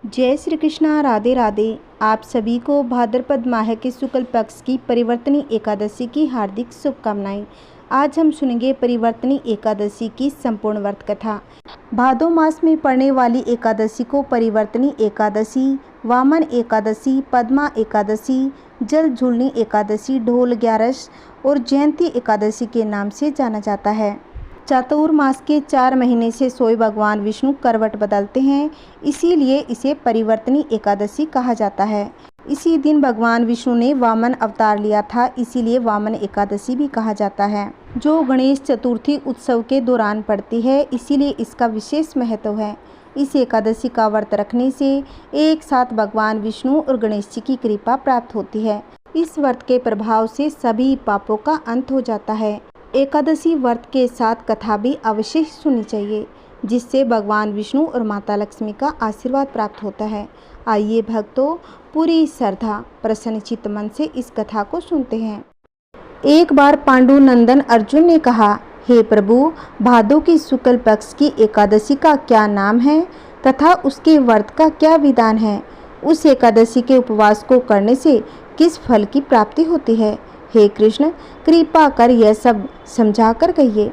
जय श्री कृष्णा। राधे राधे। आप सभी को भाद्रपद माह के शुक्ल पक्ष की परिवर्तनी एकादशी की हार्दिक शुभकामनाएं। आज हम सुनेंगे परिवर्तनी एकादशी की संपूर्ण व्रत कथा। भादो मास में पड़ने वाली एकादशी को परिवर्तनी एकादशी, वामन एकादशी, पद्मा एकादशी, जल झूलनी एकादशी, ढोल ग्यारस और जयंती एकादशी के नाम से जाना जाता है। चातुर्मास के 4 महीने से सोए भगवान विष्णु करवट बदलते हैं, इसीलिए इसे परिवर्तनी एकादशी कहा जाता है। इसी दिन भगवान विष्णु ने वामन अवतार लिया था, इसीलिए वामन एकादशी भी कहा जाता है, जो गणेश चतुर्थी उत्सव के दौरान पड़ती है, इसीलिए इसका विशेष महत्व है। इस एकादशी का व्रत रखने से एक साथ भगवान विष्णु और गणेश जी की कृपा प्राप्त होती है। इस व्रत के प्रभाव से सभी पापों का अंत हो जाता है। एकादशी व्रत के साथ कथा भी अवश्य सुननी चाहिए, जिससे भगवान विष्णु और माता लक्ष्मी का आशीर्वाद प्राप्त होता है। आइए भक्तों, पूरी श्रद्धा प्रसन्न चित्त मन से इस कथा को सुनते हैं। एक बार पांडु नंदन अर्जुन ने कहा, हे प्रभु, भादो की शुक्ल पक्ष की एकादशी का क्या नाम है तथा उसके व्रत का क्या विधान है? उस एकादशी के उपवास को करने से किस फल की प्राप्ति होती है? हे कृष्ण, कृपा कर यह सब समझा कर कहिए।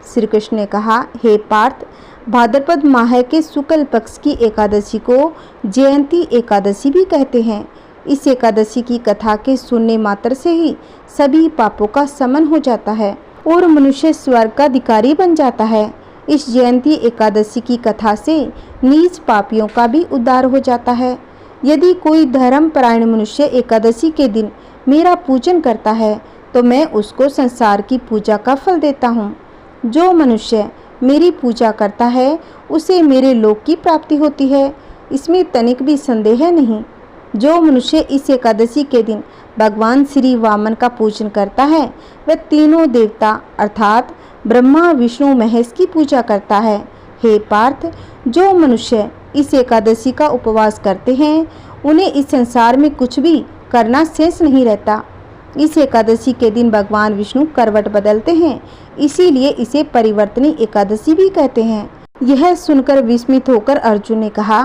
श्री कृष्ण ने कहा, हे पार्थ, भाद्रपद माह के शुक्ल पक्ष की एकादशी को जयंती एकादशी भी कहते हैं। इस एकादशी की कथा के सुनने मात्र से ही सभी पापों का शमन हो जाता है और मनुष्य स्वर्ग का अधिकारी बन जाता है। इस जयंती एकादशी की कथा से नीच पापियों का भी उद्धार हो जाता है। यदि कोई धर्मपरायण मनुष्य एकादशी के दिन मेरा पूजन करता है तो मैं उसको संसार की पूजा का फल देता हूँ। जो मनुष्य मेरी पूजा करता है उसे मेरे लोक की प्राप्ति होती है, इसमें तनिक भी संदेह नहीं। जो मनुष्य इस एकादशी के दिन भगवान श्री वामन का पूजन करता है वह तीनों देवता अर्थात ब्रह्मा विष्णु महेश की पूजा करता है। हे पार्थ, जो मनुष्य इस एकादशी का उपवास करते हैं उन्हें इस संसार में कुछ भी करना शेष नहीं रहता। इस एकादशी के दिन भगवान विष्णु करवट बदलते हैं, इसीलिए इसे परिवर्तनी एकादशी भी कहते हैं। यह सुनकर विस्मित होकर अर्जुन ने कहा,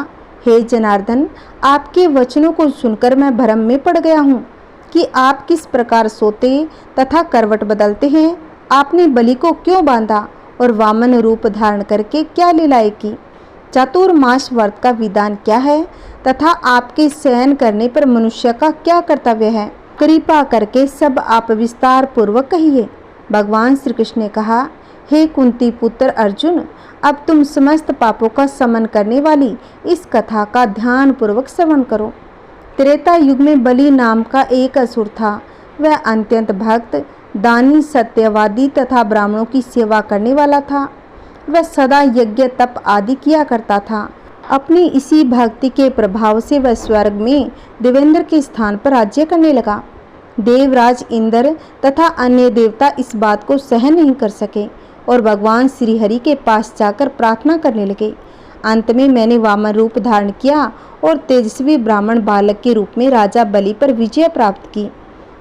हे जनार्दन, आपके वचनों को सुनकर मैं भ्रम में पड़ गया हूँ कि आप किस प्रकार सोते तथा करवट बदलते हैं। आपने बलि को क्यों बांधा और वामन रूप धारण करके क्या लीलाएं की? चातुर्मास व्रत का विधान क्या है तथा आपके शयन करने पर मनुष्य का क्या कर्तव्य है? कृपा करके सब आप विस्तार पूर्वक कहिए। भगवान श्री कृष्ण ने कहा, हे कुंती पुत्र अर्जुन, अब तुम समस्त पापों का शमन करने वाली इस कथा का ध्यान पूर्वक श्रवण करो। त्रेता युग में बलि नाम का एक असुर था। वह अत्यंत भक्त, दानी, सत्यवादी तथा ब्राह्मणों की सेवा करने वाला था। वह सदा यज्ञ तप आदि किया करता था। अपनी इसी भक्ति के प्रभाव से वह स्वर्ग में देवेंद्र के स्थान पर राज्य करने लगा। देवराज इंद्र तथा अन्य देवता इस बात को सहन नहीं कर सके और भगवान श्री हरि के पास जाकर प्रार्थना करने लगे। अंत में मैंने वामन रूप धारण किया और तेजस्वी ब्राह्मण बालक के रूप में राजा बलि पर विजय प्राप्त की।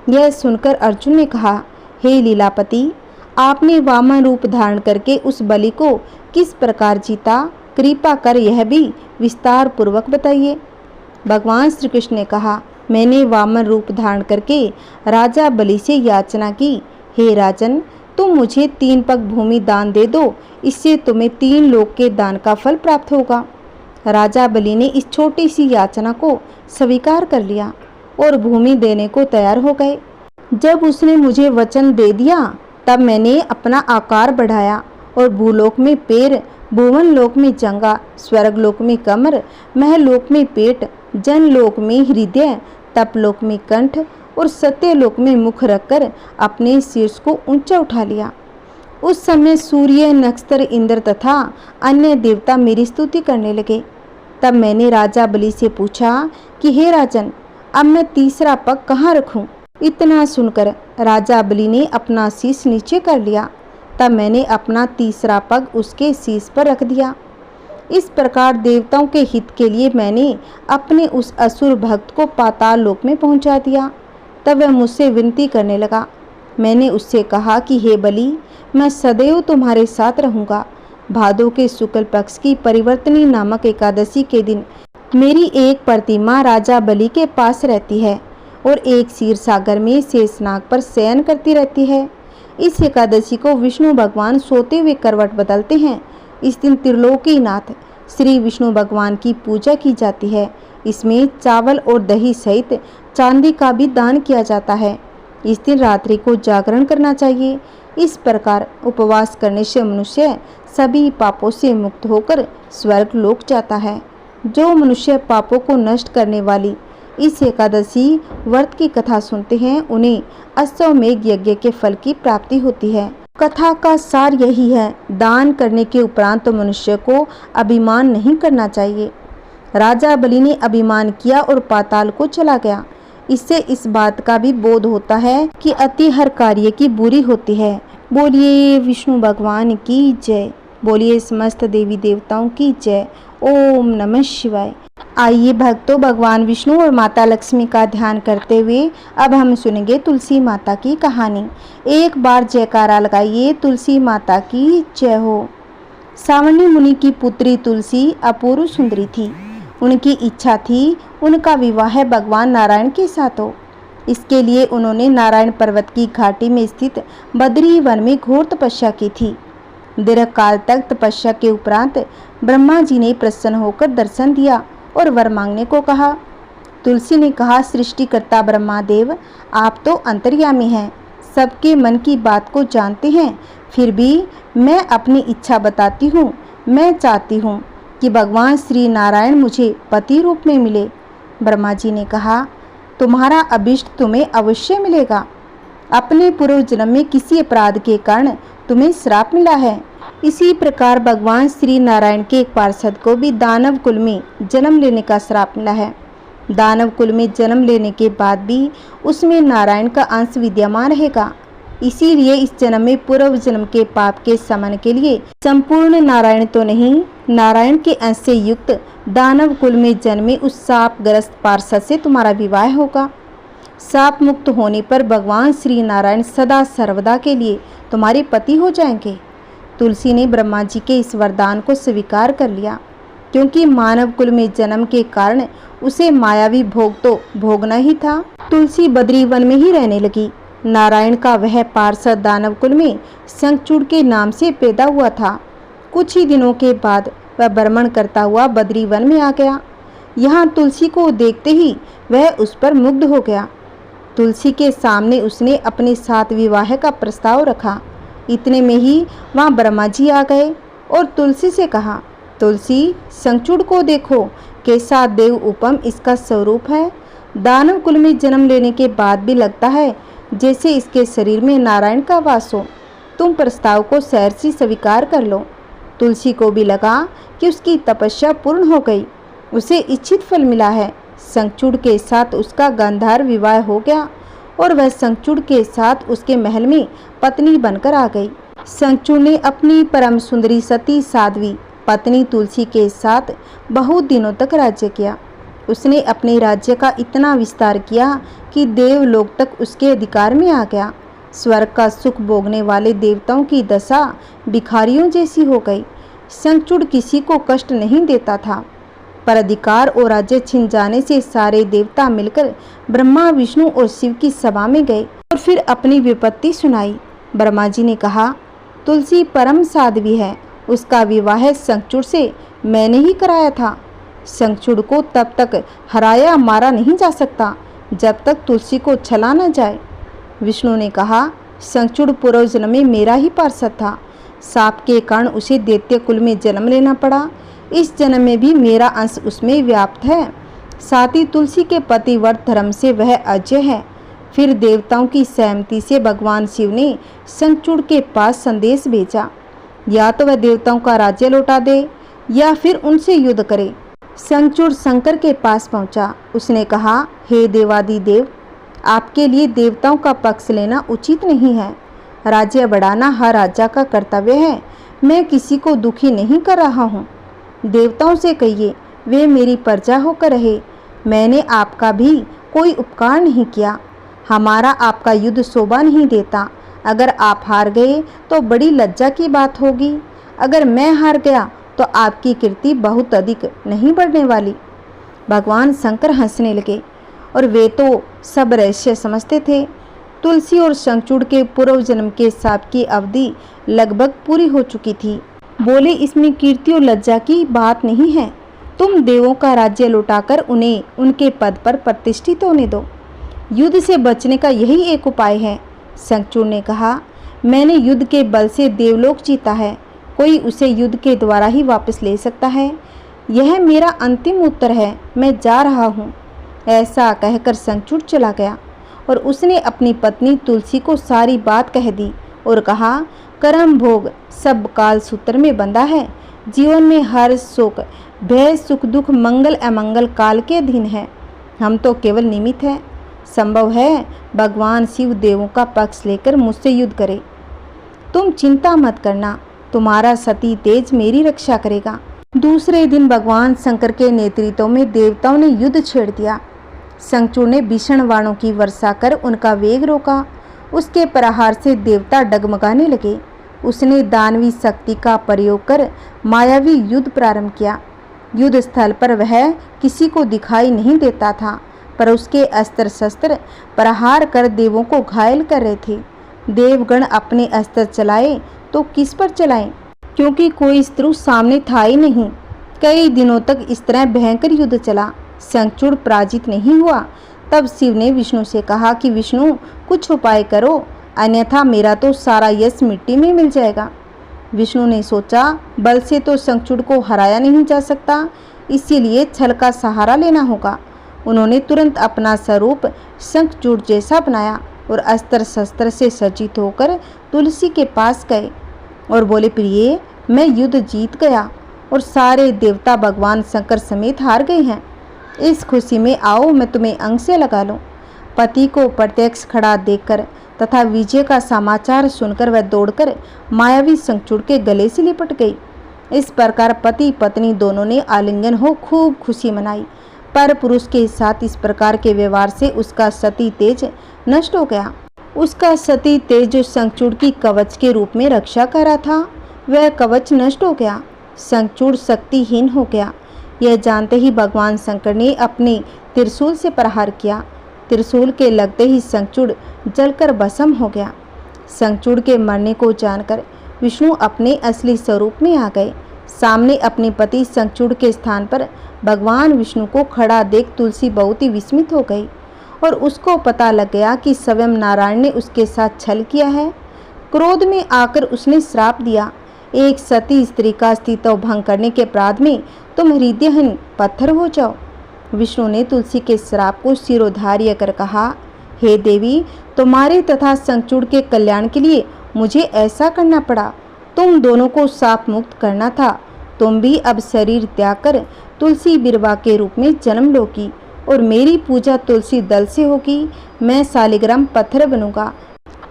यह सुनकर अर्जुन ने कहा, हे लीलापति, आपने वामन रूप धारण करके उस बलि को किस प्रकार जीता? कृपा कर यह भी विस्तार पूर्वक बताइए। भगवान श्री कृष्ण ने कहा, मैंने वामन रूप धारण करके राजा बलि से याचना की, हे राजन, तुम मुझे 3 पग भूमि दान दे दो, इससे तुम्हें 3 लोक के दान का फल प्राप्त होगा। राजा बलि ने इस छोटी सी याचना को स्वीकार कर लिया और भूमि देने को तैयार हो गए। जब उसने मुझे वचन दे दिया तब मैंने अपना आकार बढ़ाया और भूलोक में पैर, भुवन लोक में जंगा, स्वर्ग लोक में कमर, महलोक में पेट, जनलोक में हृदय, तपलोक में कंठ और सत्यलोक में मुख रखकर अपने शीर्ष को ऊंचा उठा लिया। उस समय सूर्य, नक्षत्र, इंद्र तथा अन्य देवता मेरी स्तुति करने लगे। तब मैंने राजा बलि से पूछा कि हे राजन, अब मैं तीसरा पग कहाँ रखूं? इतना सुनकर राजा बलि ने अपना शीश नीचे कर लिया। तब मैंने अपना तीसरा पग उसके शीश पर रख दिया। इस प्रकार देवताओं के हित के लिए मैंने अपने उस असुर भक्त को पाताल लोक में पहुंचा दिया। तब वह मुझसे विनती करने लगा। मैंने उससे कहा कि हे बलि, मैं सदैव तुम्हारे साथ रहूंगा। भादो के शुक्ल पक्ष की परिवर्तनी नामक एकादशी के दिन मेरी एक प्रतिमा राजा बलि के पास रहती है और एक क्षीर सागर में शेषनाग पर शयन करती रहती है। इस एकादशी को विष्णु भगवान सोते हुए करवट बदलते हैं। इस दिन त्रिलोकीनाथ श्री विष्णु भगवान की पूजा की जाती है। इसमें चावल और दही सहित चांदी का भी दान किया जाता है। इस दिन रात्रि को जागरण करना चाहिए। इस प्रकार उपवास करने से मनुष्य सभी पापों से मुक्त होकर स्वर्ग लोक जाता है। जो मनुष्य पापों को नष्ट करने वाली इस एकादशी व्रत की कथा सुनते हैं, उन्हें अश्वमेध यज्ञ के फल की प्राप्ति होती है। कथा का सार यही है, दान करने के उपरांत तो मनुष्य को अभिमान नहीं करना चाहिए। राजा बलि ने अभिमान किया और पाताल को चला गया। इससे इस बात का भी बोध होता है कि अति हर कार्य की बुरी होती है। बोलिए विष्णु भगवान की जय। बोलिए समस्त देवी देवताओं की जय। ओम नमः शिवाय। आइए भक्तों, भगवान विष्णु और माता लक्ष्मी का ध्यान करते हुए अब हम सुनेंगे तुलसी माता की कहानी। एक बार जयकारा लगाइए, तुलसी माता की जय हो। सावणी मुनि की पुत्री तुलसी अपूर्व सुंदरी थी। उनकी इच्छा थी उनका विवाह भगवान नारायण के साथ हो। इसके लिए उन्होंने नारायण पर्वत की घाटी में स्थित बद्री वन में घोर तपस्या की थी। दीर्घ काल तक तपस्या के उपरांत ब्रह्मा जी ने प्रसन्न होकर दर्शन दिया और वर मांगने को कहा। तुलसी ने कहा, सृष्टिकर्ता ब्रह्मादेव, आप तो अंतर्यामी हैं, सबके मन की बात को जानते हैं। फिर भी मैं अपनी इच्छा बताती हूँ। मैं चाहती हूँ कि भगवान श्री नारायण मुझे पति रूप में मिले। ब्रह्मा जी ने कहा, तुम्हारा अभिष्ट तुम्हें अवश्य मिलेगा। अपने पूर्व जन्म में किसी अपराध के कारण तुम्हें श्राप मिला है। इसी प्रकार भगवान श्री नारायण के एक पार्षद को भी दानव कुल में जन्म लेने का श्राप मिला है। दानव कुल में जन्म लेने के बाद भी उसमें नारायण का अंश विद्यमान रहेगा। इसीलिए इस जन्म में पूर्व जन्म के पाप के शमन के लिए संपूर्ण नारायण तो नहीं, नारायण के अंश से युक्त दानव कुल में जन्मे उस शापग्रस्त पार्षद से तुम्हारा विवाह होगा। शाप मुक्त होने पर भगवान श्री नारायण सदा सर्वदा के लिए तुम्हारे पति हो जाएंगे। तुलसी ने ब्रह्मा जी के इस वरदान को स्वीकार कर लिया, क्योंकि मानव कुल में जन्म के कारण उसे मायावी भोग तो भोगना ही था। तुलसी बद्री वन में ही रहने लगी। नारायण का वह पार्षद दानव कुल में शंखचूड़ के नाम से पैदा हुआ था। कुछ ही दिनों के बाद वह भ्रमण करता हुआ बद्री वन में आ गया। यहाँ तुलसी को देखते ही वह उस पर मुग्ध हो गया। तुलसी के सामने उसने अपने साथ विवाह का प्रस्ताव रखा। इतने में ही वहाँ ब्रह्मा जी आ गए और तुलसी से कहा, तुलसी, शंखचूड़ को देखो, कैसा देव उपम इसका स्वरूप है। दानव कुल में जन्म लेने के बाद भी लगता है जैसे इसके शरीर में नारायण का वास हो। तुम प्रस्ताव को सहर्षि स्वीकार कर लो। तुलसी को भी लगा कि उसकी तपस्या पूर्ण हो गई, उसे इच्छित फल मिला है। शंखचूड़ के साथ उसका गांधार विवाह हो गया और वह शंखचूड़ के साथ उसके महल में पत्नी बनकर आ गई। शंखचूड़ ने अपनी परम सुंदरी सती साध्वी पत्नी तुलसी के साथ बहुत दिनों तक राज्य किया। उसने अपने राज्य का इतना विस्तार किया कि देवलोक तक उसके अधिकार में आ गया। स्वर्ग का सुख भोगने वाले देवताओं की दशा भिखारियों जैसी हो गई। शंखचूड़ किसी को कष्ट नहीं देता था, पर अधिकार और राज्य छिन जाने से सारे देवता मिलकर ब्रह्मा, विष्णु और शिव की सभा में गए और फिर अपनी विपत्ति सुनाई। ब्रह्मा जी ने कहा, तुलसी परम साध्वी है, उसका विवाह शंखचूड़ से मैंने ही कराया था। शंखचूड़ को तब तक हराया मारा नहीं जा सकता जब तक तुलसी को छला न जाए। विष्णु ने कहा, शंखचूड़ पूर्व जन्म में मेरा ही पार्षद था। साप के कारण उसे दैत्य कुल में जन्म लेना पड़ा। इस जन्म में भी मेरा अंश उसमें व्याप्त है। साथ ही तुलसी के पतिव्रत धर्म से वह अजय है। फिर देवताओं की सहमति से भगवान शिव ने शंखचूड़ के पास संदेश भेजा, या तो वह देवताओं का राज्य लौटा दे या फिर उनसे युद्ध करे। शंखचूड़ शंकर के पास पहुंचा। उसने कहा, हे देवादिदेव, आपके लिए देवताओं का पक्ष लेना उचित नहीं है। राज्य बढ़ाना हर राजा का कर्तव्य है। मैं किसी को दुखी नहीं कर रहा हूँ। देवताओं से कहिए वे मेरी प्रजा होकर रहे। मैंने आपका भी कोई उपकार नहीं किया। हमारा आपका युद्ध शोभा नहीं देता। अगर आप हार गए तो बड़ी लज्जा की बात होगी। अगर मैं हार गया तो आपकी कीर्ति बहुत अधिक नहीं बढ़ने वाली। भगवान शंकर हंसने लगे और वे तो सब रहस्य समझते थे। तुलसी और शंखचूड़ के पूर्व जन्म के शाप की अवधि लगभग पूरी हो चुकी थी। बोले, इसमें कीर्ति और लज्जा की बात नहीं है। तुम देवों का राज्य लौटाकर उन्हें उनके पद पर प्रतिष्ठित होने दो। युद्ध से बचने का यही एक उपाय है। शंखचूड़ ने कहा, मैंने युद्ध के बल से देवलोक जीता है, कोई उसे युद्ध के द्वारा ही वापस ले सकता है। यह मेरा अंतिम उत्तर है, मैं जा रहा हूँ। ऐसा कहकर शंखचूड़ चला गया और उसने अपनी पत्नी तुलसी को सारी बात कह दी और कहा, कर्म भोग सब काल सूत्र में बंधा है। जीवन में हर सुख भय सुख दुख मंगल अमंगल काल के अधीन है। हम तो केवल निमित्त हैं। संभव है भगवान शिव देवों का पक्ष लेकर मुझसे युद्ध करे। तुम चिंता मत करना, तुम्हारा सती तेज मेरी रक्षा करेगा। दूसरे दिन भगवान शंकर के नेतृत्व में देवताओं ने युद्ध छेड़ दिया। शंखचूड़ ने भीषण बाणों की वर्षा कर उनका वेग रोका। उसके प्रहार से देवता डगमगाने लगे। उसने दानवी शक्ति का प्रयोग कर मायावी युद्ध प्रारंभ किया। युद्ध स्थल पर वह किसी को दिखाई नहीं देता था, पर उसके अस्त्र शस्त्र प्रहार कर देवों को घायल कर रहे थे। देवगण अपने अस्त्र चलाए तो किस पर चलाएं, क्योंकि कोई शत्रु सामने था ही नहीं। कई दिनों तक इस तरह भयंकर युद्ध चला। शंखचूड़ पराजित नहीं हुआ। तब शिव ने विष्णु से कहा कि विष्णु, कुछ उपाय करो, अन्यथा मेरा तो सारा यश मिट्टी में मिल जाएगा। विष्णु ने सोचा, बल से तो शंखचूड़ को हराया नहीं जा सकता, इसीलिए छल का सहारा लेना होगा। उन्होंने तुरंत अपना स्वरूप शंखचूड़ जैसा बनाया और अस्त्र शस्त्र से सज्जित होकर तुलसी के पास गए और बोले, प्रिय, मैं युद्ध जीत गया और सारे देवता भगवान शंकर समेत हार गए हैं। इस खुशी में आओ, मैं तुम्हें अंग से लगा लूं। पति को प्रत्यक्ष खड़ा देखकर तथा विजय का समाचार सुनकर वह दौड़कर मायावी शंखचूड़ के गले से लिपट गई। इस प्रकार पति पत्नी दोनों ने आलिंगन हो खूब खुशी मनाई। पर पुरुष के साथ इस प्रकार के व्यवहार से उसका सती तेज नष्ट हो गया। उसका सती तेज जो शंखचूड़ की कवच के रूप में रक्षा कर रहा था, वह कवच नष्ट हो गया। शंखचूड़ शक्तिहीन हो गया। यह जानते ही भगवान शंकर ने अपने त्रिशूल से प्रहार किया। त्रिशूल के लगते ही शंखचूड़ जलकर भस्म हो गया। शंखचूड़ के मरने को जानकर विष्णु अपने असली स्वरूप में आ गए। सामने अपने पति शंखचूड़ के स्थान पर भगवान विष्णु को खड़ा देख तुलसी बहुत ही विस्मित हो गई और उसको पता लग गया कि स्वयं नारायण ने उसके साथ छल किया है। क्रोध में आकर उसने श्राप दिया, एक सती स्त्री का अस्तित्व भंग करने के अपराध में तुम हृदयहीन पत्थर हो जाओ। विष्णु ने तुलसी के श्राप को सिरोधार्य कर कहा, हे देवी, तुम्हारे तथा शंखचूड़ के कल्याण के लिए मुझे ऐसा करना पड़ा। तुम दोनों को शाप मुक्त करना था। तुम भी अब शरीर त्याग कर तुलसी बिरवा के रूप में जन्म लोगी और मेरी पूजा तुलसी दल से होगी। मैं शालिग्राम पत्थर बनूंगा।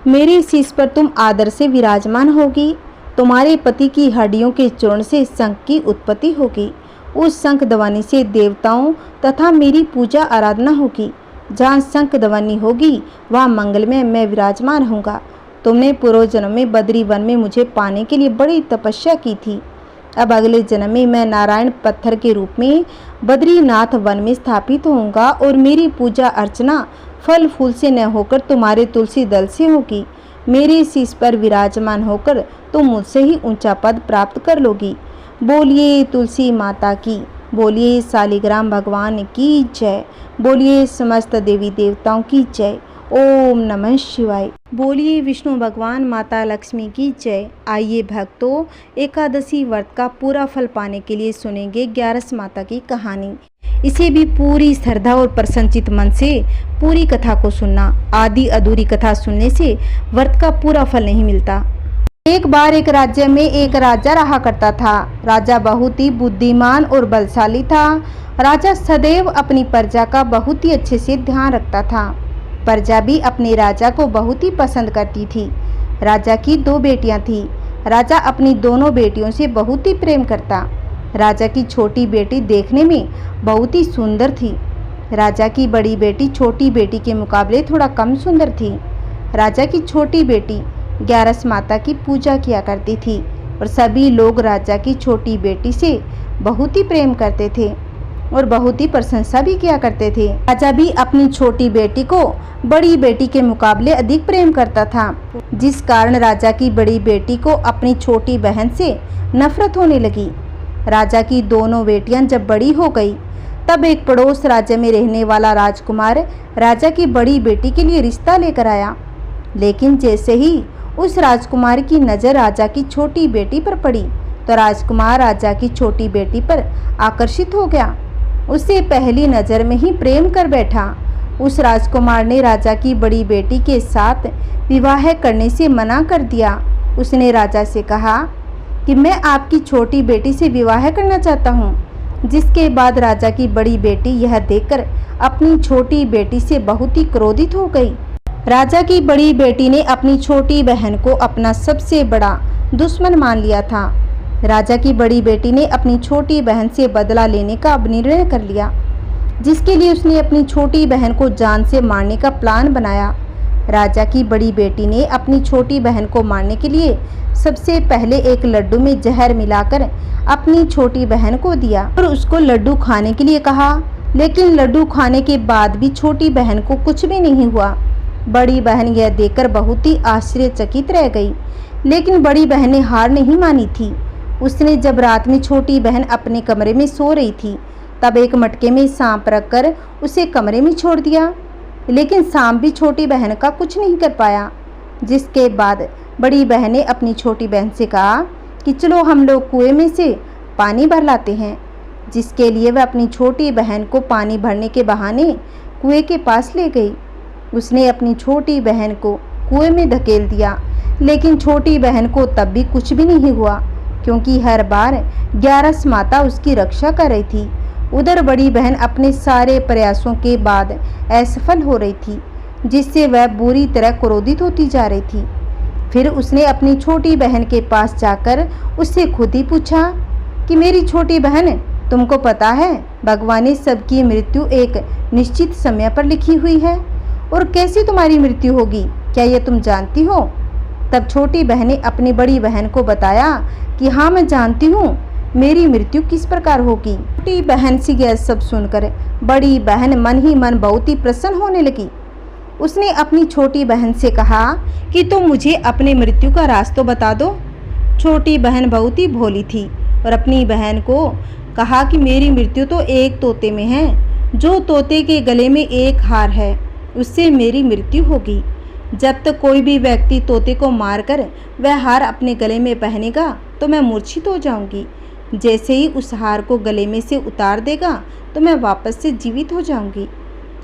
मेरे शीश पर तुम आदर से विराजमान होगी। तुम्हारे पति की हड्डियों के चूर्ण से शंख की उत्पत्ति होगी। उस शंख ध्वनि से देवताओं तथा मेरी पूजा आराधना होगी। जहाँ शंख ध्वनि होगी वहाँ मंगलमय मैं विराजमान होऊंगा। तुमने पूर्व जन्म में बद्री वन में मुझे पाने के लिए बड़ी तपस्या की थी। अब अगले जन्म में मैं नारायण पत्थर के रूप में बद्रीनाथ वन में स्थापित होऊंगा और मेरी पूजा अर्चना फल फूल से न होकर तुम्हारे तुलसी दल से होगी। मेरे शीश पर विराजमान होकर तुम मुझसे ही ऊंचा पद प्राप्त कर लोगी। बोलिए तुलसी माता की, बोलिए शालिग्राम भगवान की जय, बोलिए समस्त देवी देवताओं की जय। ओम नमः शिवाय। बोलिए विष्णु भगवान माता लक्ष्मी की जय। आइए भक्तों, एकादशी व्रत का पूरा फल पाने के लिए सुनेंगे 11 माता की कहानी। इसे भी पूरी श्रद्धा और प्रसन्नचित मन से पूरी कथा को सुनना। आधी अधूरी कथा सुनने से व्रत का पूरा फल नहीं मिलता। एक बार एक राज्य में एक राजा रहा करता था। राजा बहुत ही बुद्धिमान और बलशाली था। राजा सदैव अपनी प्रजा का बहुत ही अच्छे से ध्यान रखता था। प्रजा भी अपने राजा को बहुत ही पसंद करती थी। राजा की 2 बेटियां थीं। राजा अपनी दोनों बेटियों से बहुत ही प्रेम करता। राजा की छोटी बेटी देखने में बहुत ही सुंदर थी। राजा की बड़ी बेटी छोटी बेटी के मुकाबले थोड़ा कम सुंदर थी। राजा की छोटी बेटी 11 माता की पूजा किया करती थी और सभी लोग राजा की छोटी बेटी से बहुत ही प्रेम करते थे। और बहुत ही प्रशंसा भी किया करते थे। राजा भी अपनी छोटी बेटी को बड़ी बेटी के मुकाबले अधिक प्रेम करता था, जिस कारण राजा की बड़ी बेटी को अपनी छोटी बहन से नफरत होने लगी। राजा की दोनों बेटियां जब बड़ी हो गई, तब एक पड़ोस राज्य में रहने वाला राजकुमार राजा की बड़ी बेटी के लिए रिश्ता लेकर आया। लेकिन जैसे ही उस राजकुमार की नज़र राजा की छोटी बेटी पर पड़ी, तो राजकुमार राजा की छोटी बेटी पर आकर्षित हो गया। उसे पहली नज़र में ही प्रेम कर बैठा। उस राजकुमार ने राजा की बड़ी बेटी के साथ विवाह करने से मना कर दिया। उसने राजा से कहा कि मैं आपकी छोटी बेटी से विवाह करना चाहता हूँ। जिसके बाद राजा की बड़ी बेटी यह देखकर अपनी छोटी बेटी से बहुत ही क्रोधित हो गई। राजा की बड़ी बेटी ने अपनी छोटी बहन को अपना सबसे बड़ा दुश्मन मान लिया था। राजा की बड़ी बेटी ने अपनी छोटी बहन से बदला लेने का अब निर्णय कर लिया, जिसके लिए उसने अपनी छोटी बहन को जान से मारने का प्लान बनाया। राजा की बड़ी बेटी ने अपनी छोटी बहन को मारने के लिए सबसे पहले एक लड्डू में जहर मिलाकर अपनी छोटी बहन को दिया और उसको लड्डू खाने के लिए कहा। लेकिन लड्डू खाने के बाद भी छोटी बहन को कुछ भी नहीं हुआ। बड़ी बहन यह देखकर बहुत ही आश्चर्यचकित रह गई, लेकिन बड़ी बहन ने हार नहीं मानी थी। उसने जब रात में छोटी बहन अपने कमरे में सो रही थी, तब एक मटके में सांप रखकर उसे कमरे में छोड़ दिया। लेकिन सांप भी छोटी बहन का कुछ नहीं कर पाया। जिसके बाद बड़ी बहन ने अपनी छोटी बहन से कहा कि चलो हम लोग कुएं में से पानी भर लाते हैं। जिसके लिए वह अपनी छोटी बहन को पानी भरने के बहाने कुएं के पास ले गई। उसने अपनी छोटी बहन को कुएं में धकेल दिया, लेकिन छोटी बहन को तब भी कुछ भी नहीं हुआ, क्योंकि हर बार 11 माता उसकी रक्षा कर रही थी। उधर बड़ी बहन अपने सारे प्रयासों के बाद असफल हो रही थी, जिससे वह बुरी तरह क्रोधित होती जा रही थी। फिर उसने अपनी छोटी बहन के पास जाकर उससे खुद ही पूछा कि मेरी छोटी बहन, तुमको पता है भगवान ने सबकी मृत्यु एक निश्चित समय पर लिखी हुई है, और कैसे तुम्हारी मृत्यु होगी, क्या ये तुम जानती हो? तब छोटी बहन ने अपनी बड़ी बहन को बताया कि हाँ, मैं जानती हूँ मेरी मृत्यु किस प्रकार होगी। छोटी बहन से यह सब सुनकर बड़ी बहन मन ही मन बहुत ही प्रसन्न होने लगी। उसने अपनी छोटी बहन से कहा कि तुम मुझे अपनी मृत्यु का राज तो बता दो। छोटी बहन बहुत ही भोली थी और अपनी बहन को कहा कि मेरी मृत्यु तो एक तोते में है। जो तोते के गले में एक हार है, उससे मेरी मृत्यु होगी। जब तक कोई भी व्यक्ति तोते को मारकर वह हार अपने गले में पहनेगा तो मैं मूर्छित हो जाऊंगी। जैसे ही उस हार को गले में से उतार देगा तो मैं वापस से जीवित हो जाऊंगी।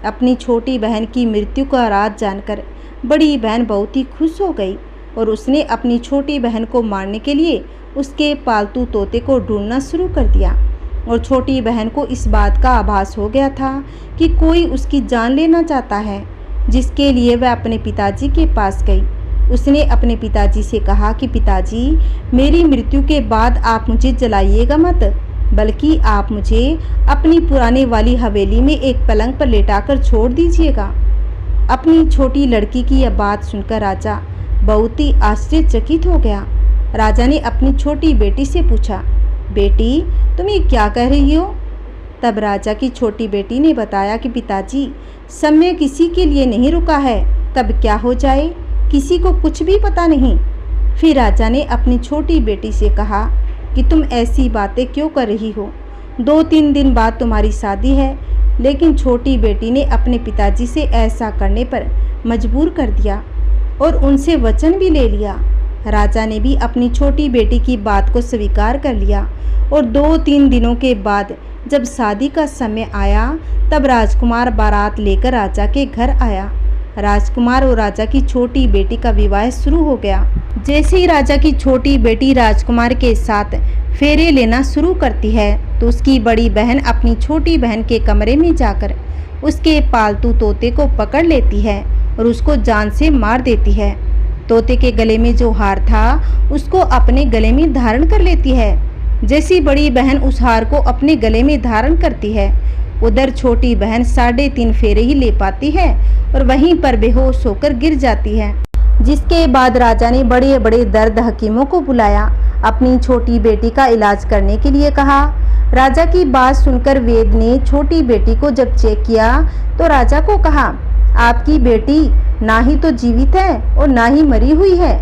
अपनी छोटी बहन की मृत्यु का राज जानकर बड़ी बहन बहुत ही खुश हो गई और उसने अपनी छोटी बहन को मारने के लिए उसके पालतू तोते को ढूंढना शुरू कर दिया। और छोटी बहन को इस बात का आभास हो गया था कि कोई उसकी जान लेना चाहता है, जिसके लिए वह अपने पिताजी के पास गई। उसने अपने पिताजी से कहा कि पिताजी, मेरी मृत्यु के बाद आप मुझे जलाइएगा मत, बल्कि आप मुझे अपनी पुराने वाली हवेली में एक पलंग पर लेटाकर छोड़ दीजिएगा। अपनी छोटी लड़की की यह बात सुनकर राजा बहुत ही आश्चर्यचकित हो गया। राजा ने अपनी छोटी बेटी से पूछा, बेटी तुम ये क्या कह रही हो? तब राजा की छोटी बेटी ने बताया कि पिताजी, समय किसी के लिए नहीं रुका है, कब क्या हो जाए किसी को कुछ भी पता नहीं। फिर राजा ने अपनी छोटी बेटी से कहा कि तुम ऐसी बातें क्यों कर रही हो? 2-3 दिन बाद तुम्हारी शादी है। लेकिन छोटी बेटी ने अपने पिताजी से ऐसा करने पर मजबूर कर दिया और उनसे वचन भी ले लिया। राजा ने भी अपनी छोटी बेटी की बात को स्वीकार कर लिया और 2-3 दिनों के बाद जब शादी का समय आया, तब राजकुमार बारात लेकर राजा के घर आया। राजकुमार और राजा की छोटी बेटी का विवाह शुरू हो गया। जैसे ही राजा की छोटी बेटी राजकुमार के साथ फेरे लेना शुरू करती है, तो उसकी बड़ी बहन अपनी छोटी बहन के कमरे में जाकर उसके पालतू तोते को पकड़ लेती है और उसको जान से मार देती है। तोते के गले में जो हार था उसको अपने गले में धारण कर लेती है। जैसी बड़ी बहन उस हार को अपने गले में धारण करती है, उधर छोटी बहन 3.5 फेरे ही ले पाती है और वहीं पर बेहोश होकर गिर जाती है। जिसके बाद राजा ने बड़े बड़े दर्द हकीमों को बुलाया। अपनी छोटी बेटी का इलाज करने के लिए कहा। राजा की बात सुनकर वेद ने छोटी बेटी को जब चेक किया तो राजा को कहा, आपकी बेटी ना ही तो जीवित है और ना ही मरी हुई है।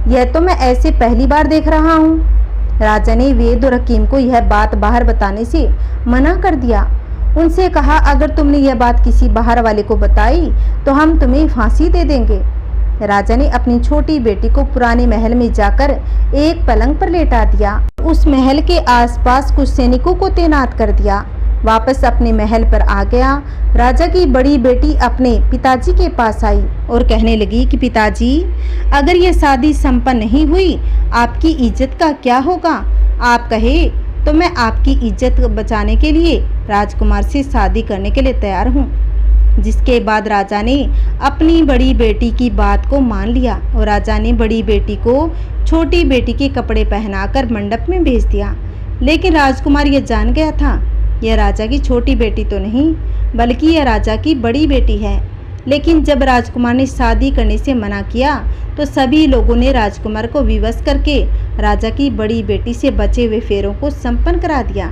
यह तो मैं ऐसे पहली बार देख रहा हूँ। राजा ने वेद और हकीम को यह बात बाहर बताने से मना कर दिया। उनसे कहा, अगर तुमने यह बात किसी बाहर वाले को बताई तो हम तुम्हें फांसी दे देंगे। राजा ने अपनी छोटी बेटी को पुराने महल में जाकर एक पलंग पर लेटा दिया। उस महल के आसपास कुछ सैनिकों को तैनात कर दिया। वापस अपने महल पर आ गया। राजा की बड़ी बेटी अपने पिताजी के पास आई और कहने लगी कि पिताजी, अगर ये शादी संपन्न नहीं हुई आपकी इज्जत का क्या होगा? आप कहे तो मैं आपकी इज्जत बचाने के लिए राजकुमार से शादी करने के लिए तैयार हूँ। जिसके बाद राजा ने अपनी बड़ी बेटी की बात को मान लिया और राजा ने बड़ी बेटी को छोटी बेटी के कपड़े पहनाकर मंडप में भेज दिया। लेकिन राजकुमार यह जान गया था, यह राजा की छोटी बेटी तो नहीं बल्कि यह राजा की बड़ी बेटी है। लेकिन जब राजकुमार ने शादी करने से मना किया तो सभी लोगों ने राजकुमार को विवश करके राजा की बड़ी बेटी से बचे हुए फेरों को संपन्न करा दिया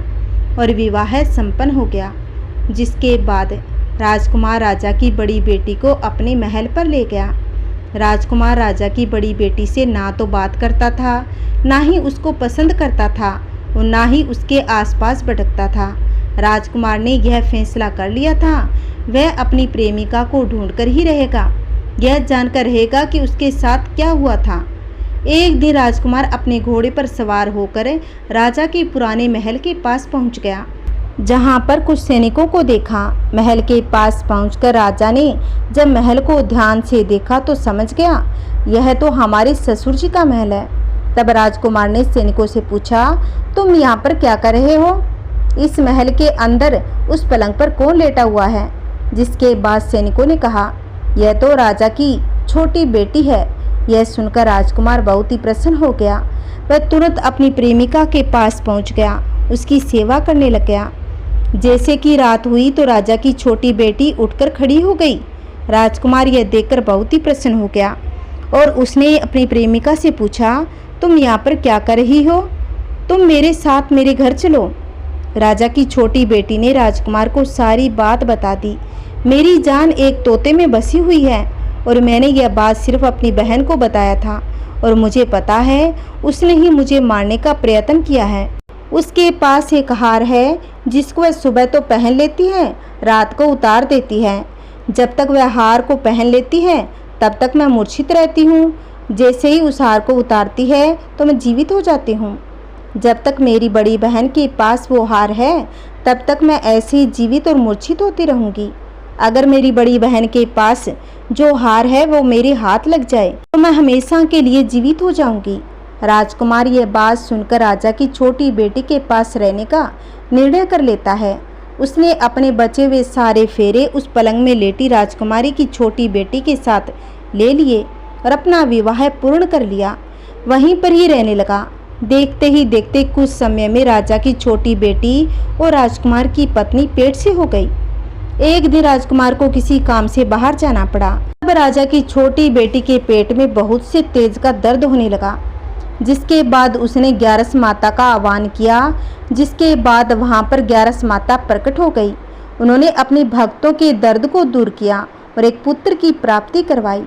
और विवाह संपन्न हो गया। जिसके बाद राजकुमार राजा की बड़ी बेटी को अपने महल पर ले गया। राजकुमार राजा की बड़ी बेटी से ना तो बात करता था, ना ही उसको पसंद करता था और ना ही उसके आसपास भटकता था। राजकुमार ने यह फैसला कर लिया था वह अपनी प्रेमिका को ढूंढकर ही रहेगा, यह जानकर रहेगा कि उसके साथ क्या हुआ था। एक दिन राजकुमार अपने घोड़े पर सवार होकर राजा के पुराने महल के पास पहुंच गया, जहां पर कुछ सैनिकों को देखा। महल के पास पहुंचकर राजा ने जब महल को ध्यान से देखा तो समझ गया यह तो हमारे ससुर जी का महल है। तब राजकुमार ने सैनिकों से पूछा, तुम यहाँ पर क्या कर रहे हो? इस महल के अंदर उस पलंग पर कौन लेटा हुआ है? जिसके बाद सैनिकों ने कहा, यह तो राजा की छोटी बेटी है। यह सुनकर राजकुमार बहुत ही प्रसन्न हो गया। वह तुरंत अपनी प्रेमिका के पास पहुंच गया, उसकी सेवा करने लग गया। जैसे कि रात हुई तो राजा की छोटी बेटी उठकर खड़ी हो गई। राजकुमार यह देखकर बहुत ही प्रसन्न हो गया और उसने अपनी प्रेमिका से पूछा, तुम यहाँ पर क्या कर रही हो? तुम मेरे साथ मेरे घर चलो। राजा की छोटी बेटी ने राजकुमार को सारी बात बता दी। मेरी जान एक तोते में बसी हुई है और मैंने यह बात सिर्फ अपनी बहन को बताया था और मुझे पता है उसने ही मुझे मारने का प्रयत्न किया है। उसके पास एक हार है जिसको वह सुबह तो पहन लेती है, रात को उतार देती है। जब तक वह हार को पहन लेती है तब तक मैं मूर्छित रहती हूँ। जैसे ही उस हार को उतारती है तो मैं जीवित हो जाती हूँ। जब तक मेरी बड़ी बहन के पास वो हार है तब तक मैं ऐसे ही जीवित और मूर्छित होती रहूँगी। अगर मेरी बड़ी बहन के पास जो हार है वो मेरे हाथ लग जाए तो मैं हमेशा के लिए जीवित हो जाऊंगी। राजकुमार यह बात सुनकर राजा की छोटी बेटी के पास रहने का निर्णय कर लेता है। उसने अपने बचे हुए सारे फेरे उस पलंग में लेटी राजकुमारी की छोटी बेटी के साथ ले लिए और अपना विवाह पूर्ण कर लिया। वहीं पर ही रहने लगा। देखते ही देखते कुछ समय में राजा की छोटी बेटी और राजकुमार की पत्नी पेट से हो गई। एक दिन राजकुमार को किसी काम से बाहर जाना पड़ा। अब राजा की छोटी बेटी के पेट में बहुत से तेज का दर्द होने लगा। जिसके बाद उसने ग्यारस माता का आह्वान किया। जिसके बाद वहां पर ग्यारस माता प्रकट हो गई। उन्होंने अपने भक्तों के दर्द को दूर किया और एक पुत्र की प्राप्ति करवाई।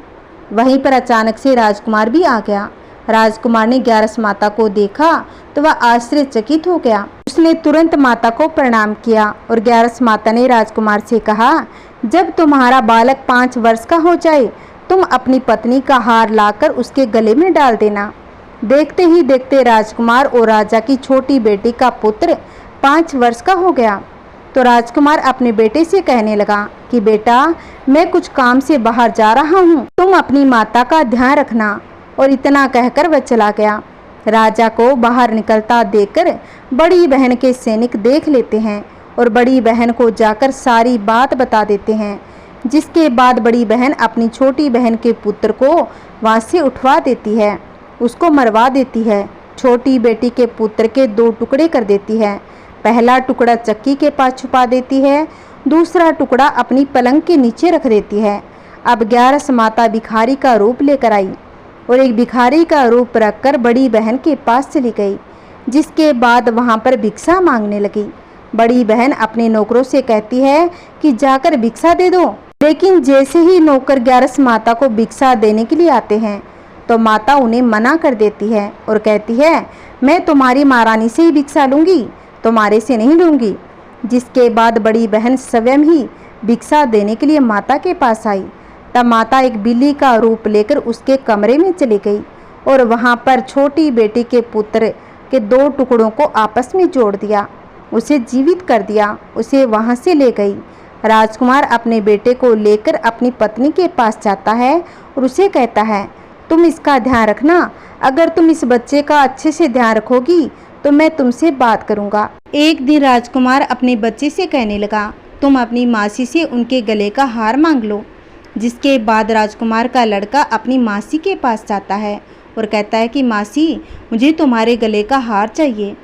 वहीं पर अचानक से राजकुमार भी आ गया। राजकुमार ने ग्यारस माता को देखा तो वह आश्चर्यचकित हो गया। उसने तुरंत माता को प्रणाम किया और ग्यारस माता ने राजकुमार से कहा, जब तुम्हारा बालक 5 वर्ष का हो जाए तुम अपनी पत्नी का हार लाकर उसके गले में डाल देना। देखते ही देखते राजकुमार और राजा की छोटी बेटी का पुत्र 5 वर्ष का हो गया। तो राजकुमार अपने बेटे से कहने लगा कि बेटा, मैं कुछ काम से बाहर जा रहा हूँ, तुम अपनी माता का ध्यान रखना। और इतना कहकर वह चला गया। राजा को बाहर निकलता देखकर बड़ी बहन के सैनिक देख लेते हैं और बड़ी बहन को जाकर सारी बात बता देते हैं। जिसके बाद बड़ी बहन अपनी छोटी बहन के पुत्र को वहाँ से उठवा देती है, उसको मरवा देती है। छोटी बेटी के पुत्र के 2 टुकड़े कर देती है। पहला टुकड़ा चक्की के पास छुपा देती है, दूसरा टुकड़ा अपनी पलंग के नीचे रख देती है। अब ग्यारस माता भिखारी का रूप लेकर आई। और एक भिखारी का रूप रखकर बड़ी बहन के पास चली गई, जिसके बाद वहाँ पर भिक्षा मांगने लगी। बड़ी बहन अपने नौकरों से कहती है कि जाकर भिक्षा दे दो, लेकिन जैसे ही नौकर ग्यारस माता को भिक्षा देने के लिए आते हैं तो माता उन्हें मना कर देती है और कहती है, मैं तुम्हारी महारानी से ही भिक्षा लूँगी, तुम्हारे से नहीं लूँगी। जिसके बाद बड़ी बहन स्वयं ही भिक्षा देने के लिए माता के पास आई। तब माता एक बिल्ली का रूप लेकर उसके कमरे में चली गई और वहाँ पर छोटी बेटी के पुत्र के 2 टुकड़ों को आपस में जोड़ दिया, उसे जीवित कर दिया, उसे वहाँ से ले गई। राजकुमार अपने बेटे को लेकर अपनी पत्नी के पास जाता है और उसे कहता है, तुम इसका ध्यान रखना, अगर तुम इस बच्चे का अच्छे से ध्यान रखोगी तो मैं तुमसे बात करूँगा। एक दिन राजकुमार अपने बच्चे से कहने लगा, तुम अपनी मासी से उनके गले का हार मांग लो। जिसके बाद राजकुमार का लड़का अपनी मासी के पास जाता है और कहता है कि मासी, मुझे तुम्हारे गले का हार चाहिए।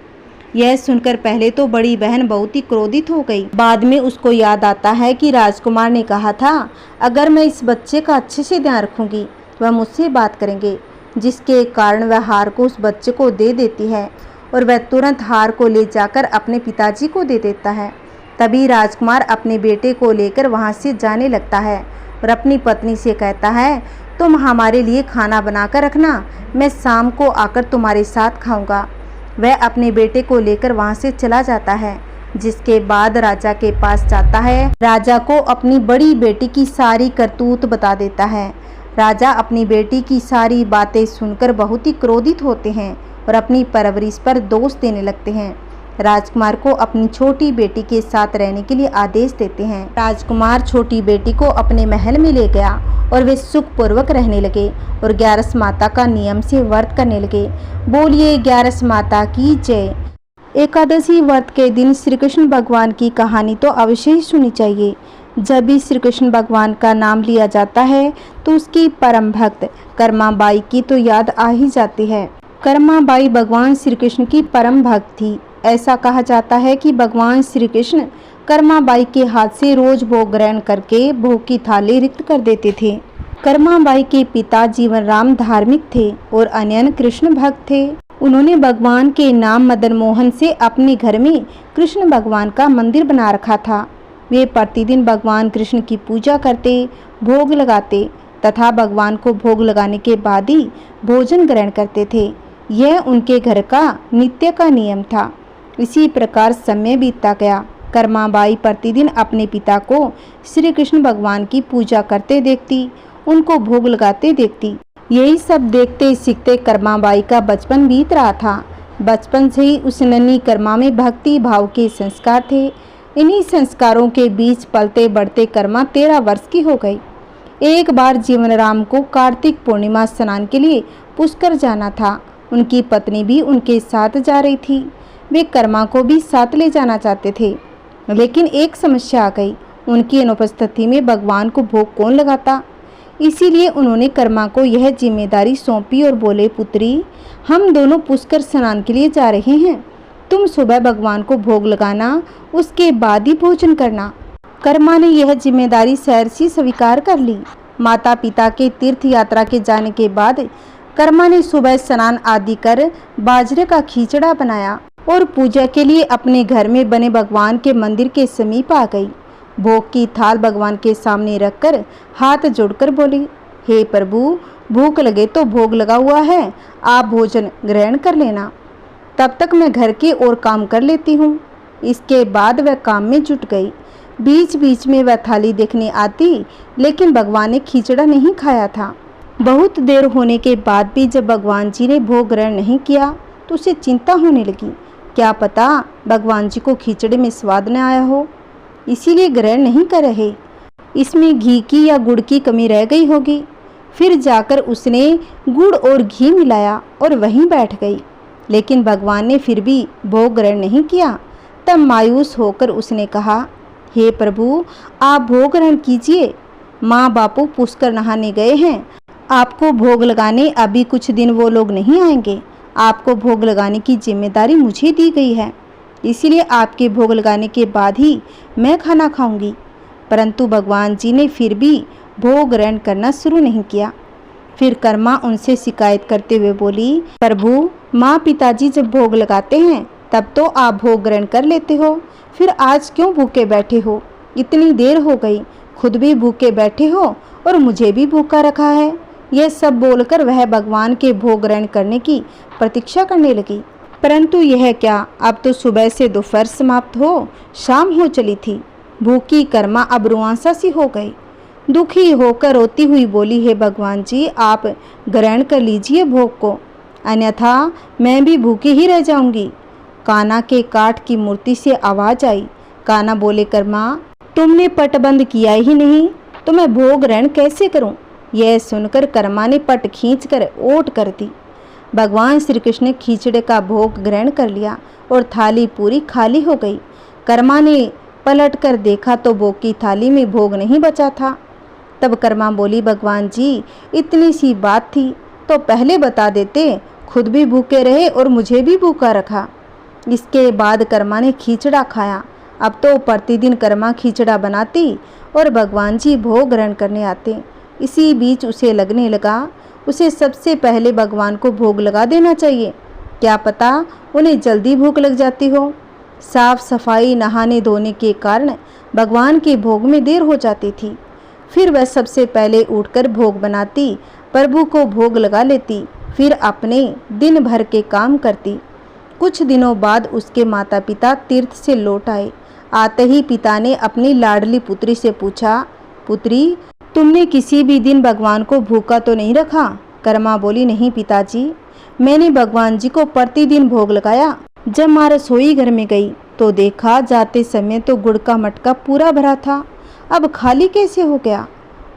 यह सुनकर पहले तो बड़ी बहन बहुत ही क्रोधित हो गई। बाद में उसको याद आता है कि राजकुमार ने कहा था, अगर मैं इस बच्चे का अच्छे से ध्यान रखूंगी तो वह मुझसे बात करेंगे। जिसके कारण वह हार को उस बच्चे को दे देती है और वह तुरंत हार को ले जाकर अपने पिताजी को दे देता है। तभी राजकुमार अपने बेटे को लेकर वहाँ से जाने लगता है और अपनी पत्नी से कहता है, तुम हमारे लिए खाना बनाकर रखना, मैं शाम को आकर तुम्हारे साथ खाऊंगा। वह अपने बेटे को लेकर वहाँ से चला जाता है। जिसके बाद राजा के पास जाता है, राजा को अपनी बड़ी बेटी की सारी करतूत बता देता है। राजा अपनी बेटी की सारी बातें सुनकर बहुत ही क्रोधित होते हैं और अपनी परवरिश पर दोष देने लगते हैं। राजकुमार को अपनी छोटी बेटी के साथ रहने के लिए आदेश देते हैं। राजकुमार छोटी बेटी को अपने महल में ले गया और वे सुखपूर्वक रहने लगे और ग्यारस माता का नियम से व्रत करने लगे। बोलिए ग्यारस माता की जय। एकादशी व्रत के दिन श्री कृष्ण भगवान की कहानी तो अवश्य ही सुनी चाहिए। जब भी श्री कृष्ण भगवान का नाम लिया जाता है तो उसकी परम भक्त कर्माबाई की तो याद आ ही जाती है। कर्माबाई भगवान श्री कृष्ण की परम भक्त थी। ऐसा कहा जाता है कि भगवान श्री कृष्ण कर्माबाई के हाथ से रोज भोग ग्रहण करके भोग की थाली रिक्त कर देते थे। कर्माबाई के पिता जीवन राम धार्मिक थे और अन्यन कृष्ण भक्त थे। उन्होंने भगवान के नाम मदन मोहन से अपने घर में कृष्ण भगवान का मंदिर बना रखा था। वे प्रतिदिन भगवान कृष्ण की पूजा करते, भोग लगाते तथा भगवान को भोग लगाने के बाद ही भोजन ग्रहण करते थे। यह उनके घर का नित्य का नियम था। इसी प्रकार समय बीतता गया। कर्माबाई प्रतिदिन अपने पिता को श्री कृष्ण भगवान की पूजा करते देखती, उनको भोग लगाते देखती। यही सब देखते सीखते कर्माबाई का बचपन बीत रहा था। बचपन से ही उस नन्ही कर्मा में भक्ति भाव के संस्कार थे। इन्हीं संस्कारों के बीच पलते बढ़ते कर्मा 13 वर्ष की हो गई। एक बार जीवन राम को कार्तिक पूर्णिमा स्नान के लिए पुष्कर जाना था। उनकी पत्नी भी उनके साथ जा रही थी। वे कर्मा को भी साथ ले जाना चाहते थे, लेकिन एक समस्या आ गई। उनकी अनुपस्थिति में भगवान को भोग कौन लगाता। इसीलिए उन्होंने कर्मा को यह जिम्मेदारी सौंपी और बोले, पुत्री, हम दोनों पुष्कर स्नान के लिए जा रहे हैं। तुम सुबह भगवान को भोग लगाना, उसके बाद ही भोजन करना। कर्मा ने यह जिम्मेदारी सहर्षि स्वीकार कर ली। माता पिता के तीर्थ यात्रा के जाने के बाद कर्मा ने सुबह स्नान आदि कर बाजरे का खिचड़ा बनाया और पूजा के लिए अपने घर में बने भगवान के मंदिर के समीप आ गई। भोग की थाल भगवान के सामने रखकर हाथ जोड़कर बोली, हे प्रभु, भूख लगे तो भोग लगा हुआ है, आप भोजन ग्रहण कर लेना, तब तक मैं घर के और काम कर लेती हूँ। इसके बाद वह काम में जुट गई। बीच बीच में वह थाली देखने आती, लेकिन भगवान ने खिचड़ा नहीं खाया था। बहुत देर होने के बाद भी जब भगवान जी ने भोग ग्रहण नहीं किया तो उसे चिंता होने लगी। क्या पता भगवान जी को खिचड़े में स्वाद न आया हो, इसीलिए ग्रहण नहीं कर रहे। इसमें घी की या गुड़ की कमी रह गई होगी। फिर जाकर उसने गुड़ और घी मिलाया और वहीं बैठ गई, लेकिन भगवान ने फिर भी भोग ग्रहण नहीं किया। तब मायूस होकर उसने कहा, हे प्रभु, आप भोग ग्रहण कीजिए। माँ बापू पुष्कर नहाने गए हैं, आपको भोग लगाने अभी कुछ दिन वो लोग नहीं आएंगे। आपको भोग लगाने की जिम्मेदारी मुझे दी गई है, इसीलिए आपके भोग लगाने के बाद ही मैं खाना खाऊंगी। परंतु भगवान जी ने फिर भी भोग ग्रहण करना शुरू नहीं किया। फिर कर्मा उनसे शिकायत करते हुए बोली, प्रभु माँ पिताजी जब भोग लगाते हैं तब तो आप भोग ग्रहण कर लेते हो, फिर आज क्यों भूखे बैठे हो? इतनी देर हो गई, खुद भी भूखे बैठे हो और मुझे भी भूखा रखा है। यह सब बोलकर वह भगवान के भोग ग्रहण करने की प्रतीक्षा करने लगी। परंतु यह क्या, अब तो सुबह से दोपहर समाप्त हो शाम हो चली थी। भूखी कर्मा अब रुआंसा सी हो गई। दुखी होकर रोती हुई बोली, हे भगवान जी, आप ग्रहण कर लीजिए भोग को, अन्यथा मैं भी भूखी ही रह जाऊंगी। काना के काठ की मूर्ति से आवाज आई। काना बोले, कर्मा तुमने पट बंद किया ही नहीं तो मैं भोग ग्रहण कैसे करूं? यह सुनकर कर्मा ने पट खींचकर ओट कर दी। भगवान श्री कृष्ण ने खींचड़े का भोग ग्रहण कर लिया और थाली पूरी खाली हो गई। कर्मा ने पलट कर देखा तो भोग की थाली में भोग नहीं बचा था। तब कर्मा बोली, भगवान जी, इतनी सी बात थी तो पहले बता देते, खुद भी भूखे रहे और मुझे भी भूखा रखा। इसके बाद कर्मा ने खींचड़ा खाया। अब तो प्रतिदिन कर्मा खींचड़ा बनाती और भगवान जी भोग ग्रहण करने आते। इसी बीच उसे लगने लगा, उसे सबसे पहले भगवान को भोग लगा देना चाहिए, क्या पता उन्हें जल्दी भूख लग जाती हो। साफ सफाई नहाने धोने के कारण भगवान के भोग में देर हो जाती थी। फिर वह सबसे पहले उठकर भोग बनाती, प्रभु को भोग लगा लेती, फिर अपने दिन भर के काम करती। कुछ दिनों बाद उसके माता पिता तीर्थ से लौट आए। आते ही पिता ने अपनी लाडली पुत्री से पूछा, पुत्री तुमने किसी भी दिन भगवान को भूखा तो नहीं रखा? कर्मा बोली, नहीं पिताजी, मैंने भगवान जी को प्रतिदिन भोग लगाया। जब माँ रसोई घर में गई तो देखा जाते समय तो गुड़ का मटका पूरा भरा था, अब खाली कैसे हो गया?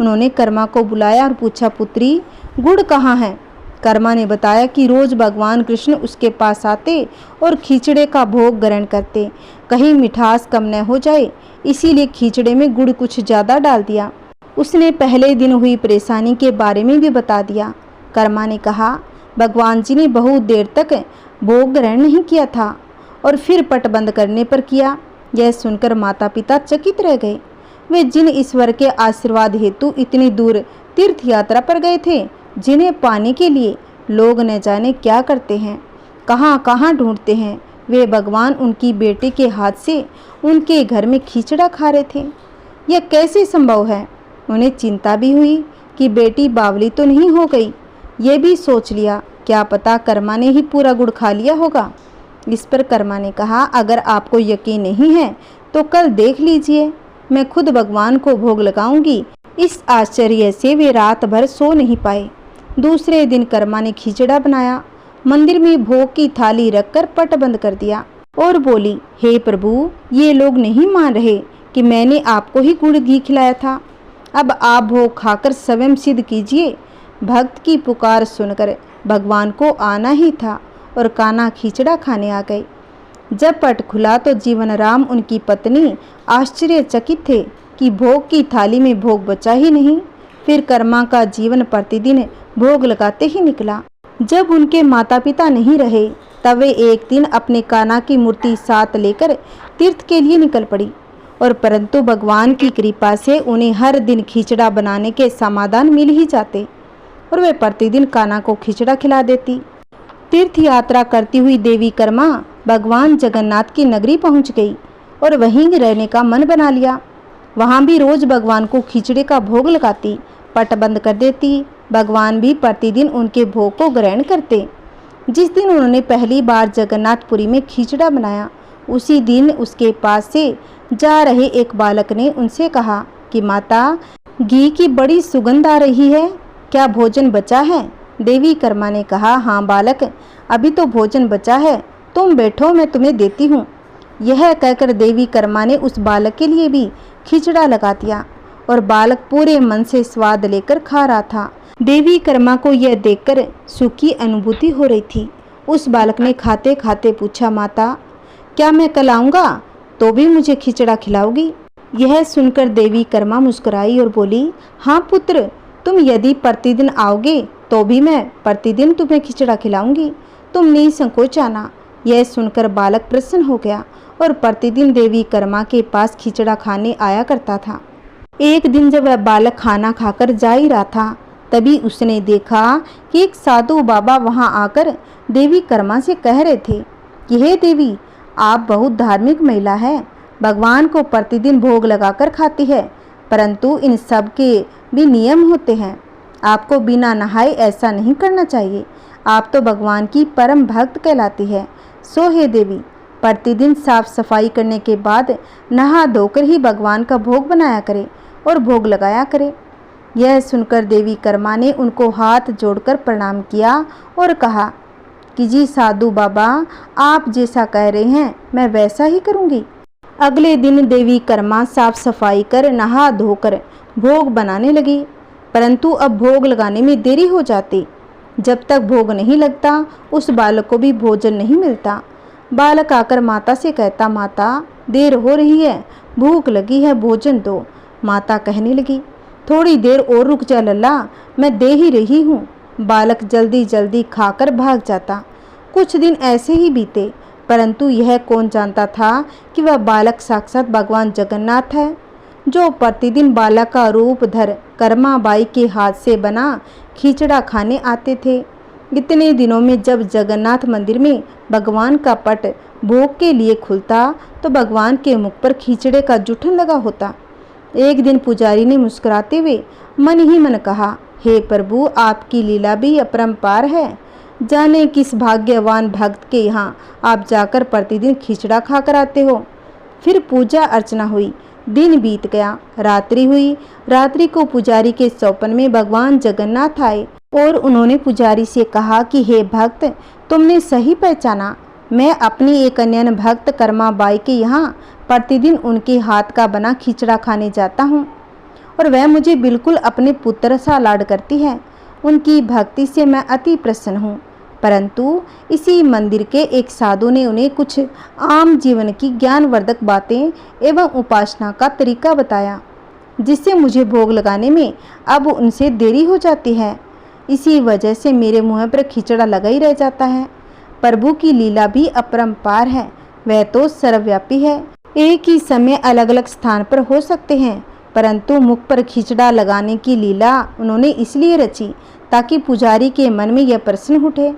उन्होंने कर्मा को बुलाया और पूछा, पुत्री गुड़ कहाँ है? कर्मा ने बताया कि रोज भगवान कृष्ण उसके पास आते और खींचड़े का भोग ग्रहण करते, कहीं मिठास कम न हो जाए, इसीलिए खींचड़े में गुड़ कुछ ज़्यादा डाल दिया। उसने पहले दिन हुई परेशानी के बारे में भी बता दिया। कर्मा ने कहा, भगवान जी ने बहुत देर तक भोग ग्रहण नहीं किया था और फिर पट बंद करने पर किया। यह सुनकर माता पिता चकित रह गए। वे जिन ईश्वर के आशीर्वाद हेतु इतनी दूर तीर्थ यात्रा पर गए थे, जिन्हें पाने के लिए लोग न जाने क्या करते हैं, कहाँ कहाँ ढूंढते हैं, वे भगवान उनकी बेटी के हाथ से उनके घर में खींचड़ा खा रहे थे। यह कैसे संभव है? उन्हें चिंता भी हुई कि बेटी बावली तो नहीं हो गई। ये भी सोच लिया, क्या पता कर्मा ने ही पूरा गुड़ खा लिया होगा। इस पर कर्मा ने कहा, अगर आपको यकीन नहीं है तो कल देख लीजिए, मैं खुद भगवान को भोग लगाऊंगी। इस आश्चर्य से वे रात भर सो नहीं पाए। दूसरे दिन कर्मा ने खींचड़ा बनाया, मंदिर में भोग की थाली रखकर पट बंद कर दिया और बोली, हे प्रभु, ये लोग नहीं मान रहे कि मैंने आपको ही गुड़ घी खिलाया था। अब आप भोग खाकर स्वयं सिद्ध कीजिए। भक्त की पुकार सुनकर भगवान को आना ही था और कान्हा खींचड़ा खाने आ गए। जब पट खुला तो जीवन राम उनकी पत्नी आश्चर्यचकित थे कि भोग की थाली में भोग बचा ही नहीं। फिर कर्मा का जीवन प्रतिदिन भोग लगाते ही निकला। जब उनके माता पिता नहीं रहे तब वे एक दिन अपने कान्हा की मूर्ति साथ लेकर तीर्थ के लिए निकल पड़ी और परंतु भगवान की कृपा से उन्हें हर दिन खींचड़ा बनाने के समाधान मिल ही जाते और वे प्रतिदिन कान्हा को खींचड़ा खिला देती। तीर्थ यात्रा करती हुई देवी कर्मा भगवान जगन्नाथ की नगरी पहुंच गई और वहीं रहने का मन बना लिया। वहां भी रोज भगवान को खींचड़े का भोग लगाती, पट बंद कर देती। भगवान भी प्रतिदिन उनके भोग को ग्रहण करते। जिस दिन उन्होंने पहली बार जगन्नाथपुरी में खींचड़ा बनाया, उसी दिन उसके पास से जा रहे एक बालक ने उनसे कहा कि माता, घी की बड़ी सुगंध आ रही है, क्या भोजन बचा है? देवी कर्मा ने कहा, हाँ बालक, अभी तो भोजन बचा है, तुम बैठो, मैं तुम्हें देती हूँ। यह कहकर देवी कर्मा ने उस बालक के लिए भी खिचड़ा लगा दिया और बालक पूरे मन से स्वाद लेकर खा रहा था। देवी कर्मा को यह देखकर सुख की अनुभूति हो रही थी। उस बालक ने खाते खाते पूछा, माता, क्या मैं कल आऊँगा तो भी मुझे खिचड़ा खिलाओगी? यह सुनकर देवी कर्मा मुस्कुराई और बोली, हाँ पुत्र, तुम यदि प्रतिदिन आओगे तो भी मैं प्रतिदिन तुम्हें खिचड़ा खिलाऊंगी, तुम निसंकोच आना। यह सुनकर बालक प्रसन्न हो गया और प्रतिदिन देवी कर्मा के पास खिचड़ा खाने आया करता था। एक दिन जब वह बालक खाना खाकर जा ही रहा था तभी उसने देखा कि एक साधु बाबा वहां आकर देवी कर्मा से कह रहे थे कि हे देवी, आप बहुत धार्मिक महिला है, भगवान को प्रतिदिन भोग लगाकर खाती है, परंतु इन सब के भी नियम होते हैं। आपको बिना नहाए ऐसा नहीं करना चाहिए। आप तो भगवान की परम भक्त कहलाती है। सो हे देवी, प्रतिदिन साफ सफाई करने के बाद नहा धोकर ही भगवान का भोग बनाया करे और भोग लगाया करे। यह सुनकर देवी कर्मा ने उनको हाथ जोड़कर प्रणाम किया और कहा कि जी साधु बाबा, आप जैसा कह रहे हैं मैं वैसा ही करूंगी। अगले दिन देवी कर्मा साफ सफाई कर नहा धोकर भोग बनाने लगी, परंतु अब भोग लगाने में देरी हो जाती। जब तक भोग नहीं लगता उस बालक को भी भोजन नहीं मिलता। बालक आकर माता से कहता, माता देर हो रही है, भूख लगी है, भोजन दो। माता कहने लगी, थोड़ी देर और रुक जा लल्ला, मैं दे ही रही हूँ। बालक जल्दी जल्दी खाकर भाग जाता। कुछ दिन ऐसे ही बीते, परंतु यह कौन जानता था कि वह बालक साक्षात भगवान जगन्नाथ है, जो प्रतिदिन बालक का रूप धर कर्मा बाई के हाथ से बना खिचड़ा खाने आते थे। इतने दिनों में जब जगन्नाथ मंदिर में भगवान का पट भोग के लिए खुलता तो भगवान के मुख पर खिचड़े का जुठन लगा होता। एक दिन पुजारी ने मुस्कुराते हुए मन ही मन कहा, हे प्रभु, आपकी लीला भी अपरंपार है। जाने किस भाग्यवान भक्त के यहाँ आप जाकर प्रतिदिन खिचड़ा खाकर आते हो। फिर पूजा अर्चना हुई, दिन बीत गया, रात्रि हुई। रात्रि को पुजारी के सौपन में भगवान जगन्नाथ आए और उन्होंने पुजारी से कहा कि हे भक्त, तुमने सही पहचाना, मैं अपनी एक अन्य भक्त कर्मा बाई के यहाँ प्रतिदिन उनके हाथ का बना खिचड़ा खाने जाता हूँ और वह मुझे बिल्कुल अपने पुत्र सा लाड करती है। उनकी भक्ति से मैं अति प्रसन्न हूँ। परंतु इसी मंदिर के एक साधु ने उन्हें कुछ आम जीवन की ज्ञानवर्धक बातें एवं उपासना का तरीका बताया, जिससे मुझे भोग लगाने में अब उनसे देरी हो जाती है। इसी वजह से मेरे मुँह पर खिचड़ा लगा ही रह जाता है। प्रभु की लीला भी अपरंपार है, वह तो सर्वव्यापी है। एक ही समय अलग अलग स्थान पर हो सकते हैं, परंतु मुख पर खिचड़ा लगाने की लीला उन्होंने इसलिए रची ताकि पुजारी के मन में यह प्रश्न उठे।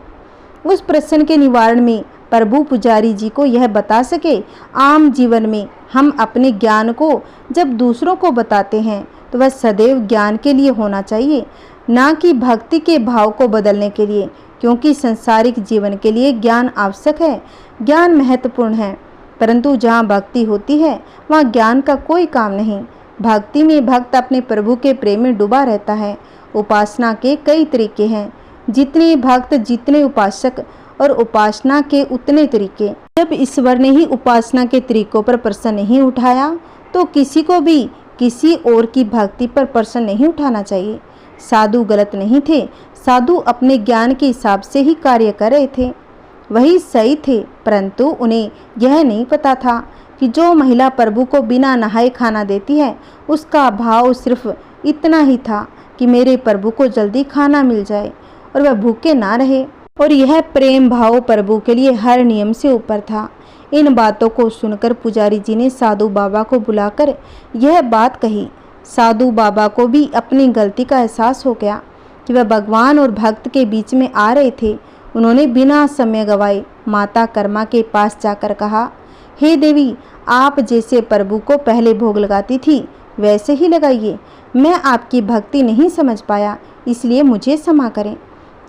उस प्रश्न के निवारण में प्रभु पुजारी जी को यह बता सके, आम जीवन में हम अपने ज्ञान को जब दूसरों को बताते हैं तो वह सदैव ज्ञान के लिए होना चाहिए, ना कि भक्ति के भाव को बदलने के लिए, क्योंकि संसारिक जीवन के लिए ज्ञान आवश्यक है, ज्ञान महत्वपूर्ण है, परंतु जहाँ भक्ति होती है वहाँ ज्ञान का कोई काम नहीं। भक्ति में भक्त अपने प्रभु के प्रेम में डूबा रहता है। उपासना के कई तरीके हैं, जितने भक्त जितने उपासक और उपासना के उतने तरीके। जब ईश्वर ने ही उपासना के तरीकों पर प्रश्न नहीं उठाया तो किसी को भी किसी और की भक्ति पर प्रश्न नहीं उठाना चाहिए। साधु गलत नहीं थे, साधु अपने ज्ञान के हिसाब से ही कार्य कर रहे थे, वही सही थे, परंतु उन्हें यह नहीं पता था कि जो महिला प्रभु को बिना नहाए खाना देती है उसका भाव सिर्फ इतना ही था कि मेरे प्रभु को जल्दी खाना मिल जाए और वह भूखे ना रहे, और यह प्रेम भाव प्रभु के लिए हर नियम से ऊपर था। इन बातों को सुनकर पुजारी जी ने साधु बाबा को बुलाकर यह बात कही। साधु बाबा को भी अपनी गलती का एहसास हो गया कि वह भगवान और भक्त के बीच में आ रहे थे। उन्होंने बिना समय गवाए माता कर्मा के पास जाकर कहा, हे देवी, आप जैसे प्रभु को पहले भोग लगाती थी वैसे ही लगाइए। मैं आपकी भक्ति नहीं समझ पाया, इसलिए मुझे क्षमा करें।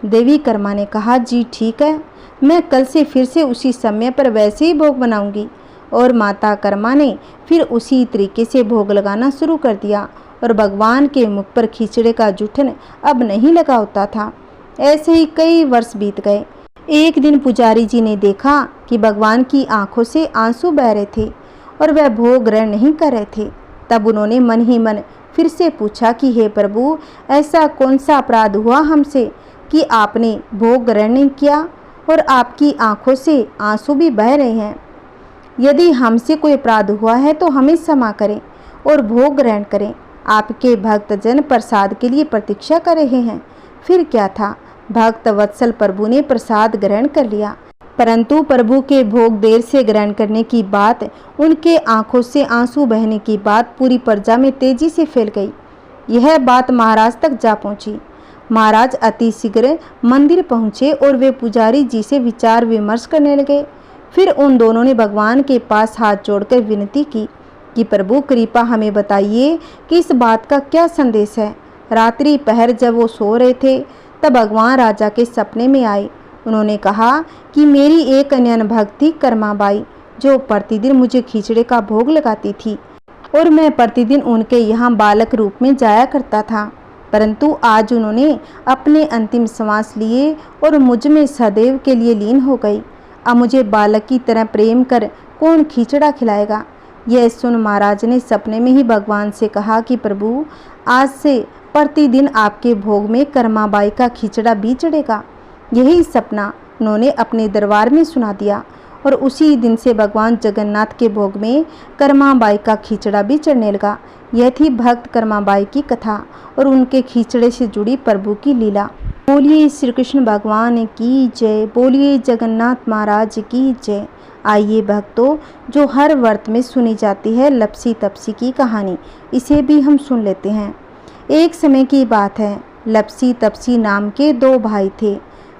देवी कर्मा ने कहा, जी ठीक है, मैं कल से फिर से उसी समय पर वैसे ही भोग बनाऊंगी। और माता कर्मा ने फिर उसी तरीके से भोग लगाना शुरू कर दिया और भगवान के मुख पर खिचड़े का जूठन अब नहीं लगा होता था। ऐसे ही कई वर्ष बीत गए। एक दिन पुजारी जी ने देखा कि भगवान की आंखों से आंसू बह रहे थे और वह भोग ग्रहण नहीं कर रहे थे। तब उन्होंने मन ही मन फिर से पूछा कि हे प्रभु, ऐसा कौन सा अपराध हुआ हमसे कि आपने भोग ग्रहण नहीं किया और आपकी आंखों से आंसू भी बह रहे हैं। यदि हमसे कोई अपराध हुआ है तो हमें क्षमा करें और भोग ग्रहण करें। आपके भक्तजन प्रसाद के लिए प्रतीक्षा कर रहे हैं। फिर क्या था, भक्त वत्सल प्रभु ने प्रसाद ग्रहण कर लिया, परंतु प्रभु के भोग देर से ग्रहण करने की बात, उनके आंखों से आंसू बहने की बात पूरी प्रजा में तेजी से फैल गई। यह बात महाराज तक जा पहुंची। महाराज अति शीघ्र मंदिर पहुँचे और वे पुजारी जी से विचार विमर्श करने लगे। फिर उन दोनों ने भगवान के पास हाथ जोड़कर विनती की कि प्रभु कृपा हमें बताइए कि इस बात का क्या संदेश है। रात्रि पहर जब वो सो रहे थे तब भगवान राजा के सपने में आए। उन्होंने कहा कि मेरी एक अन्य भक्त थी कर्माबाई, जो प्रतिदिन मुझे खिचड़े का भोग लगाती थी और मैं प्रतिदिन उनके यहाँ बालक रूप में जाया करता था। परंतु आज उन्होंने अपने अंतिम श्वास लिए और मुझ में सदैव के लिए लीन हो गई। अब मुझे बालक की तरह प्रेम कर कौन खिचड़ा खिलाएगा। यह सुन महाराज ने सपने में ही भगवान से कहा कि प्रभु, आज से प्रतिदिन आपके भोग में कर्माबाई का खिचड़ा भी चढ़ेगा। यही सपना उन्होंने अपने दरबार में सुना दिया और उसी दिन से भगवान जगन्नाथ के भोग में कर्माबाई का खिचड़ा भी चढ़ने लगा। यह थी भक्त कर्माबाई की कथा और उनके खिचड़े से जुड़ी प्रभु की लीला। बोलिए श्री कृष्ण भगवान की जय, बोलिए जगन्नाथ महाराज की जय। आइए भक्तों, जो हर व्रत में सुनी जाती है लपसी तपसी की कहानी, इसे भी हम सुन लेते हैं। एक समय की बात है, लपसी तपसी नाम के दो भाई थे,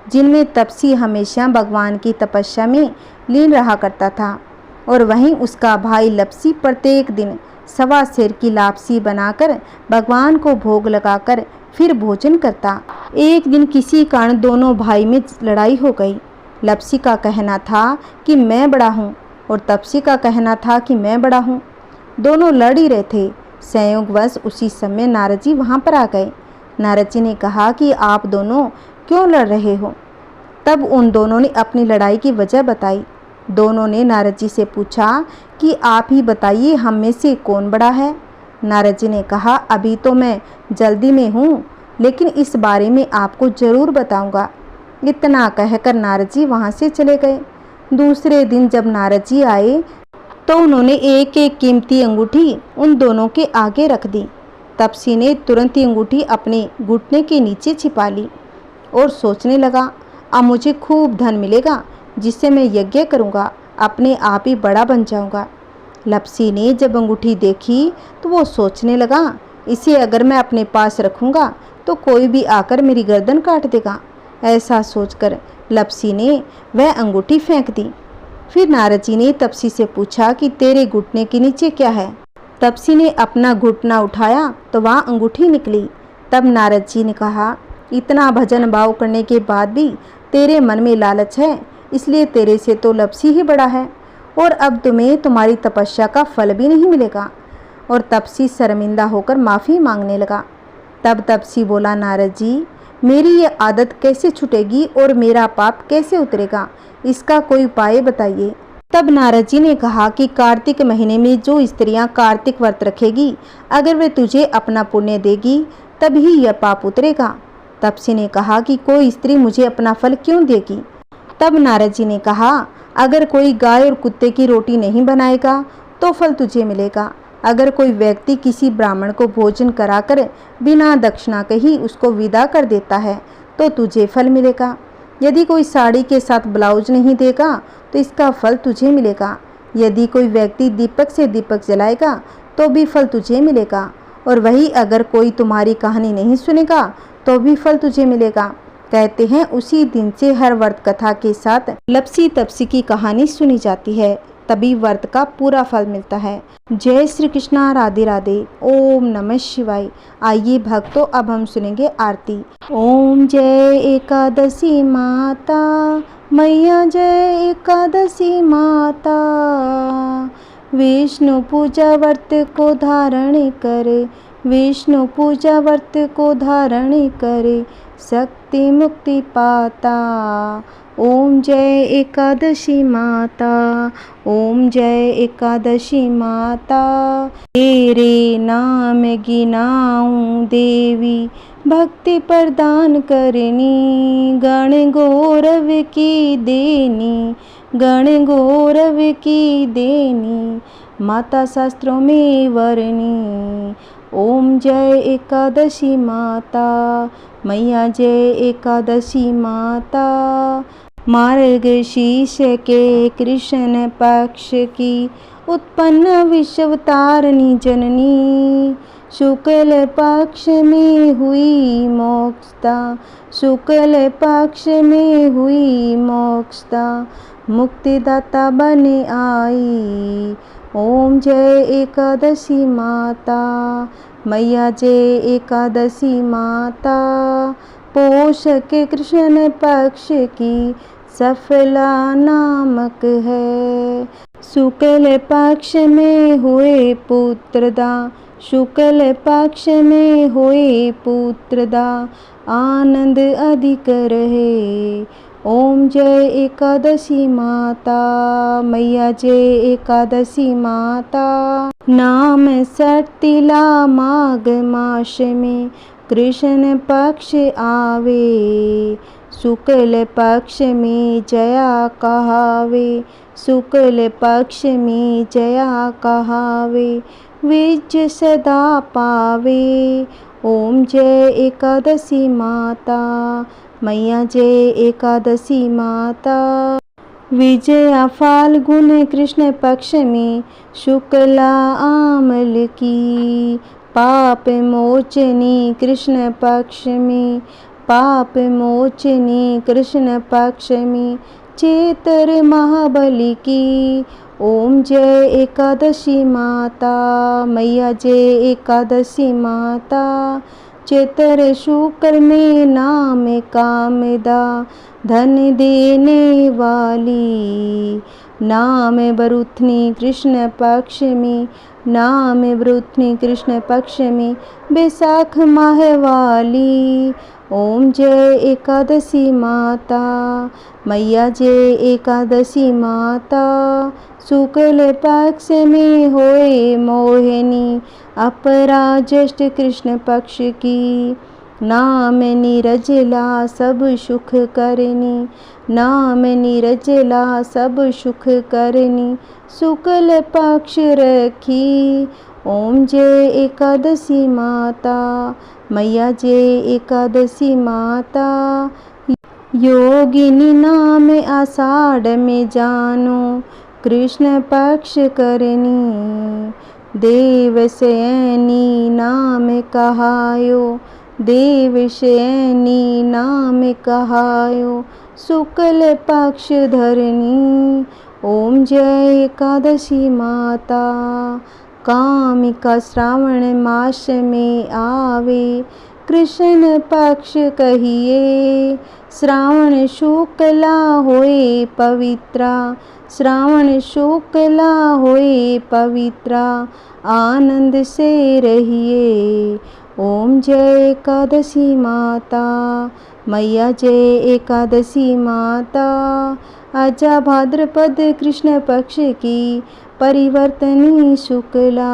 जिनमें तपसी हमेशा भगवान की तपस्या में लीन रहा करता था और वहीं उसका भाई लपसी प्रत्येक दिन सवा सेर की लापसी बनाकर भगवान को भोग लगाकर फिर भोजन करता। एक दिन किसी कारण दोनों भाई में लड़ाई हो गई। लपसी का कहना था कि मैं बड़ा हूँ और तपसी का कहना था कि मैं बड़ा हूँ। दोनों लड़ ही रहे थे। संयोगवश उसी समय नारद जी वहाँ पर आ गए। नारद जी ने कहा कि आप दोनों क्यों लड़ रहे हो। तब उन दोनों ने अपनी लड़ाई की वजह बताई। दोनों ने नारद जी से पूछा कि आप ही बताइए, हम में से कौन बड़ा है। नारद जी ने कहा, अभी तो मैं जल्दी में हूँ, लेकिन इस बारे में आपको जरूर बताऊंगा। इतना कहकर नारद जी वहाँ से चले गए। दूसरे दिन जब नारद जी आए तो उन्होंने एक एक कीमती अंगूठी उन दोनों के आगे रख दी। तपसी ने तुरंत ही अंगूठी अपने घुटने के नीचे छिपा ली और सोचने लगा, अब मुझे खूब धन मिलेगा जिससे मैं यज्ञ करूँगा, अपने आप ही बड़ा बन जाऊँगा। लपसी ने जब अंगूठी देखी तो वो सोचने लगा, इसे अगर मैं अपने पास रखूँगा तो कोई भी आकर मेरी गर्दन काट देगा। ऐसा सोचकर लपसी ने वह अंगूठी फेंक दी। फिर नारद जी ने तपसी से पूछा कि तेरे घुटने के नीचे क्या है। तपसी ने अपना घुटना उठाया तो वहाँ अंगूठी निकली। तब नारद जी ने कहा, इतना भजन भाव करने के बाद भी तेरे मन में लालच है, इसलिए तेरे से तो लपसी ही बड़ा है और अब तुम्हें तुम्हारी तपस्या का फल भी नहीं मिलेगा। और तपसी शर्मिंदा होकर माफ़ी मांगने लगा। तब तपसी बोला, नारद जी, मेरी ये आदत कैसे छूटेगी और मेरा पाप कैसे उतरेगा, इसका कोई उपाय बताइए। तब नारद जी ने कहा कि कार्तिक महीने में जो स्त्रियां कार्तिक व्रत रखेगी, अगर वे तुझे अपना पुण्य देगी तभी यह पाप उतरेगा। तपसी ने कहा कि कोई स्त्री मुझे अपना फल क्यों देगी। तब नारद जी ने कहा, अगर कोई गाय और कुत्ते की रोटी नहीं बनाएगा तो फल तुझे मिलेगा। अगर कोई व्यक्ति किसी ब्राह्मण को भोजन कराकर बिना दक्षिणा के ही उसको विदा कर देता है तो तुझे फल मिलेगा। यदि कोई साड़ी के साथ ब्लाउज नहीं देगा तो इसका फल तुझे मिलेगा। यदि कोई व्यक्ति दीपक से दीपक जलाएगा तो भी फल तुझे मिलेगा। और वही अगर कोई तुम्हारी कहानी नहीं सुनेगा तो भी फल तुझे मिलेगा। कहते हैं उसी दिन से हर व्रत कथा के साथ लपसी तपसी की कहानी सुनी जाती है, तभी व्रत का पूरा फल मिलता है। जय श्री कृष्णा, राधे राधे, ओम नमः शिवाय। आइए भक्तों, अब हम सुनेंगे आरती। ओम जय एकादशी माता मैया, जय एकादशी माता। विष्णु पूजा व्रत को धारण करे, विष्णु पूजा व्रत को धारण करे, शक्ति मुक्ति पाता। ओम जय एकादशी माता, ओम जय एकादशी माता। तेरे नाम गिनाऊं देवी, भक्ति प्रदान करनी, गण गौरव की देनी, गण गौरव की देनी, माता शास्त्रों में वर्णी। ओम जय एकादशी माता मैया, जय एकादशी माता। मार्गशीर्ष के कृष्ण पक्ष की उत्पन्न विश्वतारिणी जननी, शुक्ल पक्ष में हुई मोक्षता, शुक्ल पक्ष में हुई मोक्षता, मुक्तिदाता बने आई। ओम जय एकादशी माता, मैया जय एकादशी माता। पोष के कृष्ण पक्ष की सफला नामक है। शुक्ल पक्ष में हुए पुत्रदा, शुक्ल पक्ष में हुए पुत्रदा, आनंद अधिक रहे। ओम जय एकादशी माता, मैया जय एकादशी माता। नाम सटिला माघ मास में कृष्ण पक्ष आवे, शुक्ल पक्ष में जया कहावे, शुक्ल पक्ष में जया कहावे, विजय सदा पावे। ओम जय एकादशी माता, मैया जय एकादशी माता। विजया फाल्गुन कृष्ण पक्ष में शुक्ला आमल की, पाप मोचनी कृष्ण पक्ष में, पाप मोचनी कृष्ण पक्ष में, चेतर महाबली की। ओम जय एकादशी माता, मैया जय एकादशी माता। चेतर शुक्र में नाम कामदा, धन देने वाली। नाम बरुथनी कृष्ण पक्ष में, नाम बरुथनी कृष्ण पक्ष में, बैसाख माह वाली। ओम जय एकादशी माता, मैया जय एकादशी माता। शुक्ल पक्ष में होए मोहिनी, अपराज्येष्ठ कृष्ण पक्ष की। नाम नीरजला सब सुख करनी, नाम नीरजला सब सुख करनी, शुक्ल पक्ष रखी। ओम जय एकादशी माता, मैया जय एकादशी माता। योगिनी नाम आषाढ़ में जानो, कृष्ण पक्ष करनी। देवशयनी नाम कहायो, देवशयनी नाम कहायो, शुक्ल पक्ष धरनी। ओम जय एकादशी माता। कामिका श्रावण मास में आवे, कृष्ण पक्ष कहिए। श्रावण शुक्ला होए पवित्रा, श्रावण शुक्ला होए पवित्रा, आनंद से रहिए। ओम जय एकादशी माता, मैया जय एकादशी माता। आजा भाद्रपद कृष्ण पक्ष की परिवर्तनी शुक्ला,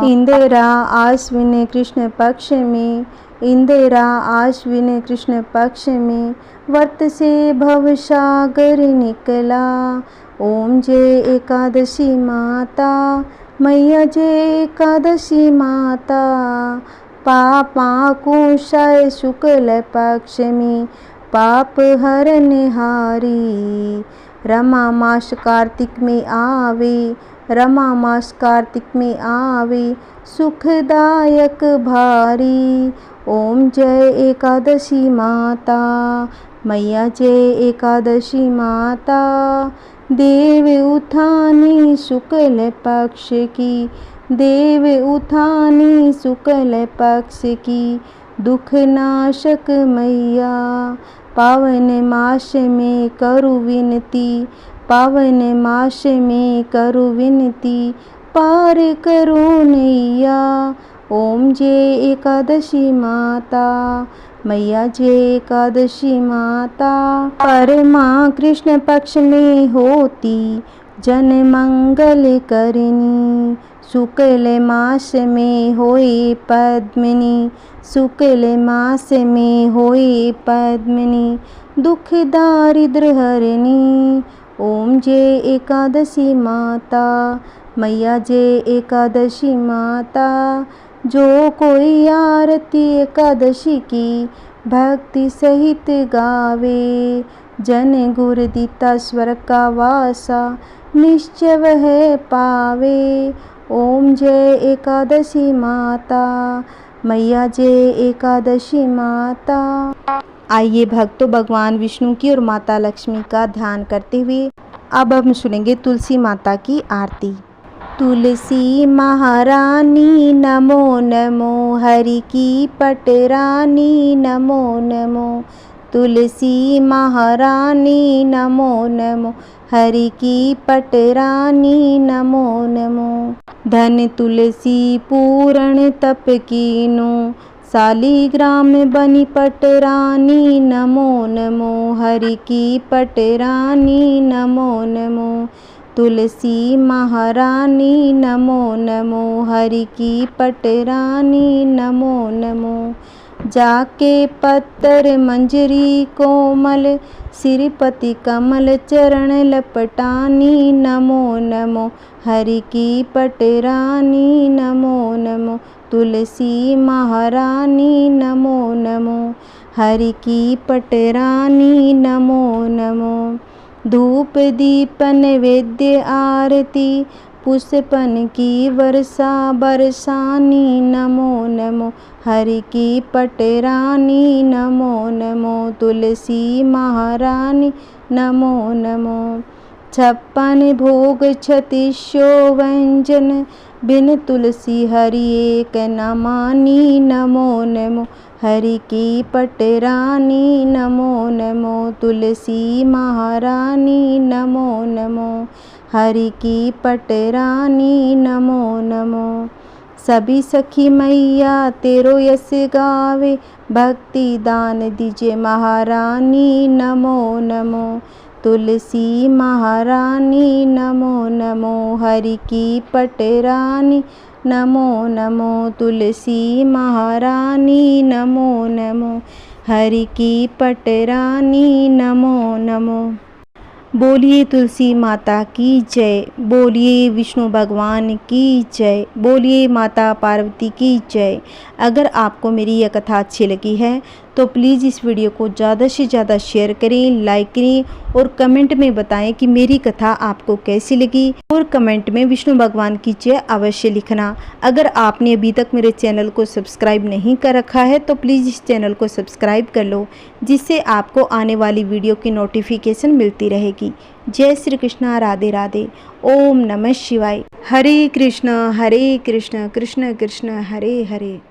इंदिरा आश्विन कृष्ण पक्ष में, इंदिरा आश्विन कृष्ण पक्ष में, व्रत से भवसागर निकला। ओम जय एकादशी माता, मैया जय एकादशी माता। पापा को क्षय शुक्ल पक्ष में, पाप हरनहारी। रमा मास कार्तिक में आवे, रमा मास कार्तिक में आवे, सुखदायक भारी। ओम जय एकादशी माता, मैया जय एकादशी माता। देव उठानी शुक्ल पक्ष की, देव उठानी शुक्ल पक्ष की, दुख नाशक मैया। पावन मास में करु विनती, पावन मास में करु विनती, पार करो नैया। ओम जय एकादशी माता, मैया जय एकादशी माता। परमा कृष्ण पक्ष में होती, जन मंगल करनी। शुक्ल मास में होए पद्मिनी, शुक्ल मास में होए पद्मिनी, दुख दारिद्र हरनी। ओम जय एकादशी माता, मैया जय एकादशी माता। जो कोई आरती एकादशी की भक्ति सहित गावे, जन गुर दीता स्वर का वासा, निश्चय वह पावे। ओम जय एकादशी माता, मैया जय एकादशी माता। आइए भक्तों, भगवान विष्णु की और माता लक्ष्मी का ध्यान करते हुए अब हम सुनेंगे तुलसी माता की आरती। तुलसी महारानी नमो नमो, हरि की पटरानी नमो नमो। तुलसी महारानी नमो नमो, हरि की पटरानी नमो नमो। धन तुलसी पूर्ण तप कीनो, शालिग्राम बनी पटरानी नमो नमो, हरि की पटरानी नमो नमो। तुलसी महारानी नमो नमो, हरि की पटरानी नमो नमो। जाके पत्तर मंजरी कोमल, सिरपति कमल चरण लपटानी नमो नमो, हरि की पटरानी नमो नमो। तुलसी महारानी नमो नमो, हरि की पटरानी नमो नमो। धूप दीपन नैवेद्य आरती, पुष्पन की वर्षा बरसानी नमो नमो, हरि की पटरानी नमो नमो। तुलसी महारानी नमो नमो। 56 भोग 36 व्यंजन, बिन तुलसी हरि एक न मानी नमो नमो, हरि की पटरानी नमो नमो। तुलसी महारानी नमो नमो, हरि की पटरानी नमो नमो। सभी सखी मैया तेरो यश गावे, भक्ति दान दीजे महारानी नमो नमो। तुलसी महारानी नमो नमो, हरि की पटरानी नमो नमो। तुलसी महारानी नमो नमो, हरि की पटरानी नमो नमो। बोलिए तुलसी माता की जय, बोलिए विष्णु भगवान की जय, बोलिए माता पार्वती की जय। अगर आपको मेरी यह कथा अच्छी लगी है तो प्लीज़ इस वीडियो को ज़्यादा से ज़्यादा शेयर करें, लाइक करें और कमेंट में बताएं कि मेरी कथा आपको कैसी लगी। और कमेंट में विष्णु भगवान की जय अवश्य लिखना। अगर आपने अभी तक मेरे चैनल को सब्सक्राइब नहीं कर रखा है तो प्लीज़ इस चैनल को सब्सक्राइब कर लो, जिससे आपको आने वाली वीडियो की नोटिफिकेशन मिलती रहेगी। जय श्री कृष्णा, राधे राधे, ओम नमः शिवाय। हरे कृष्ण कृष्ण कृष्ण हरे हरे।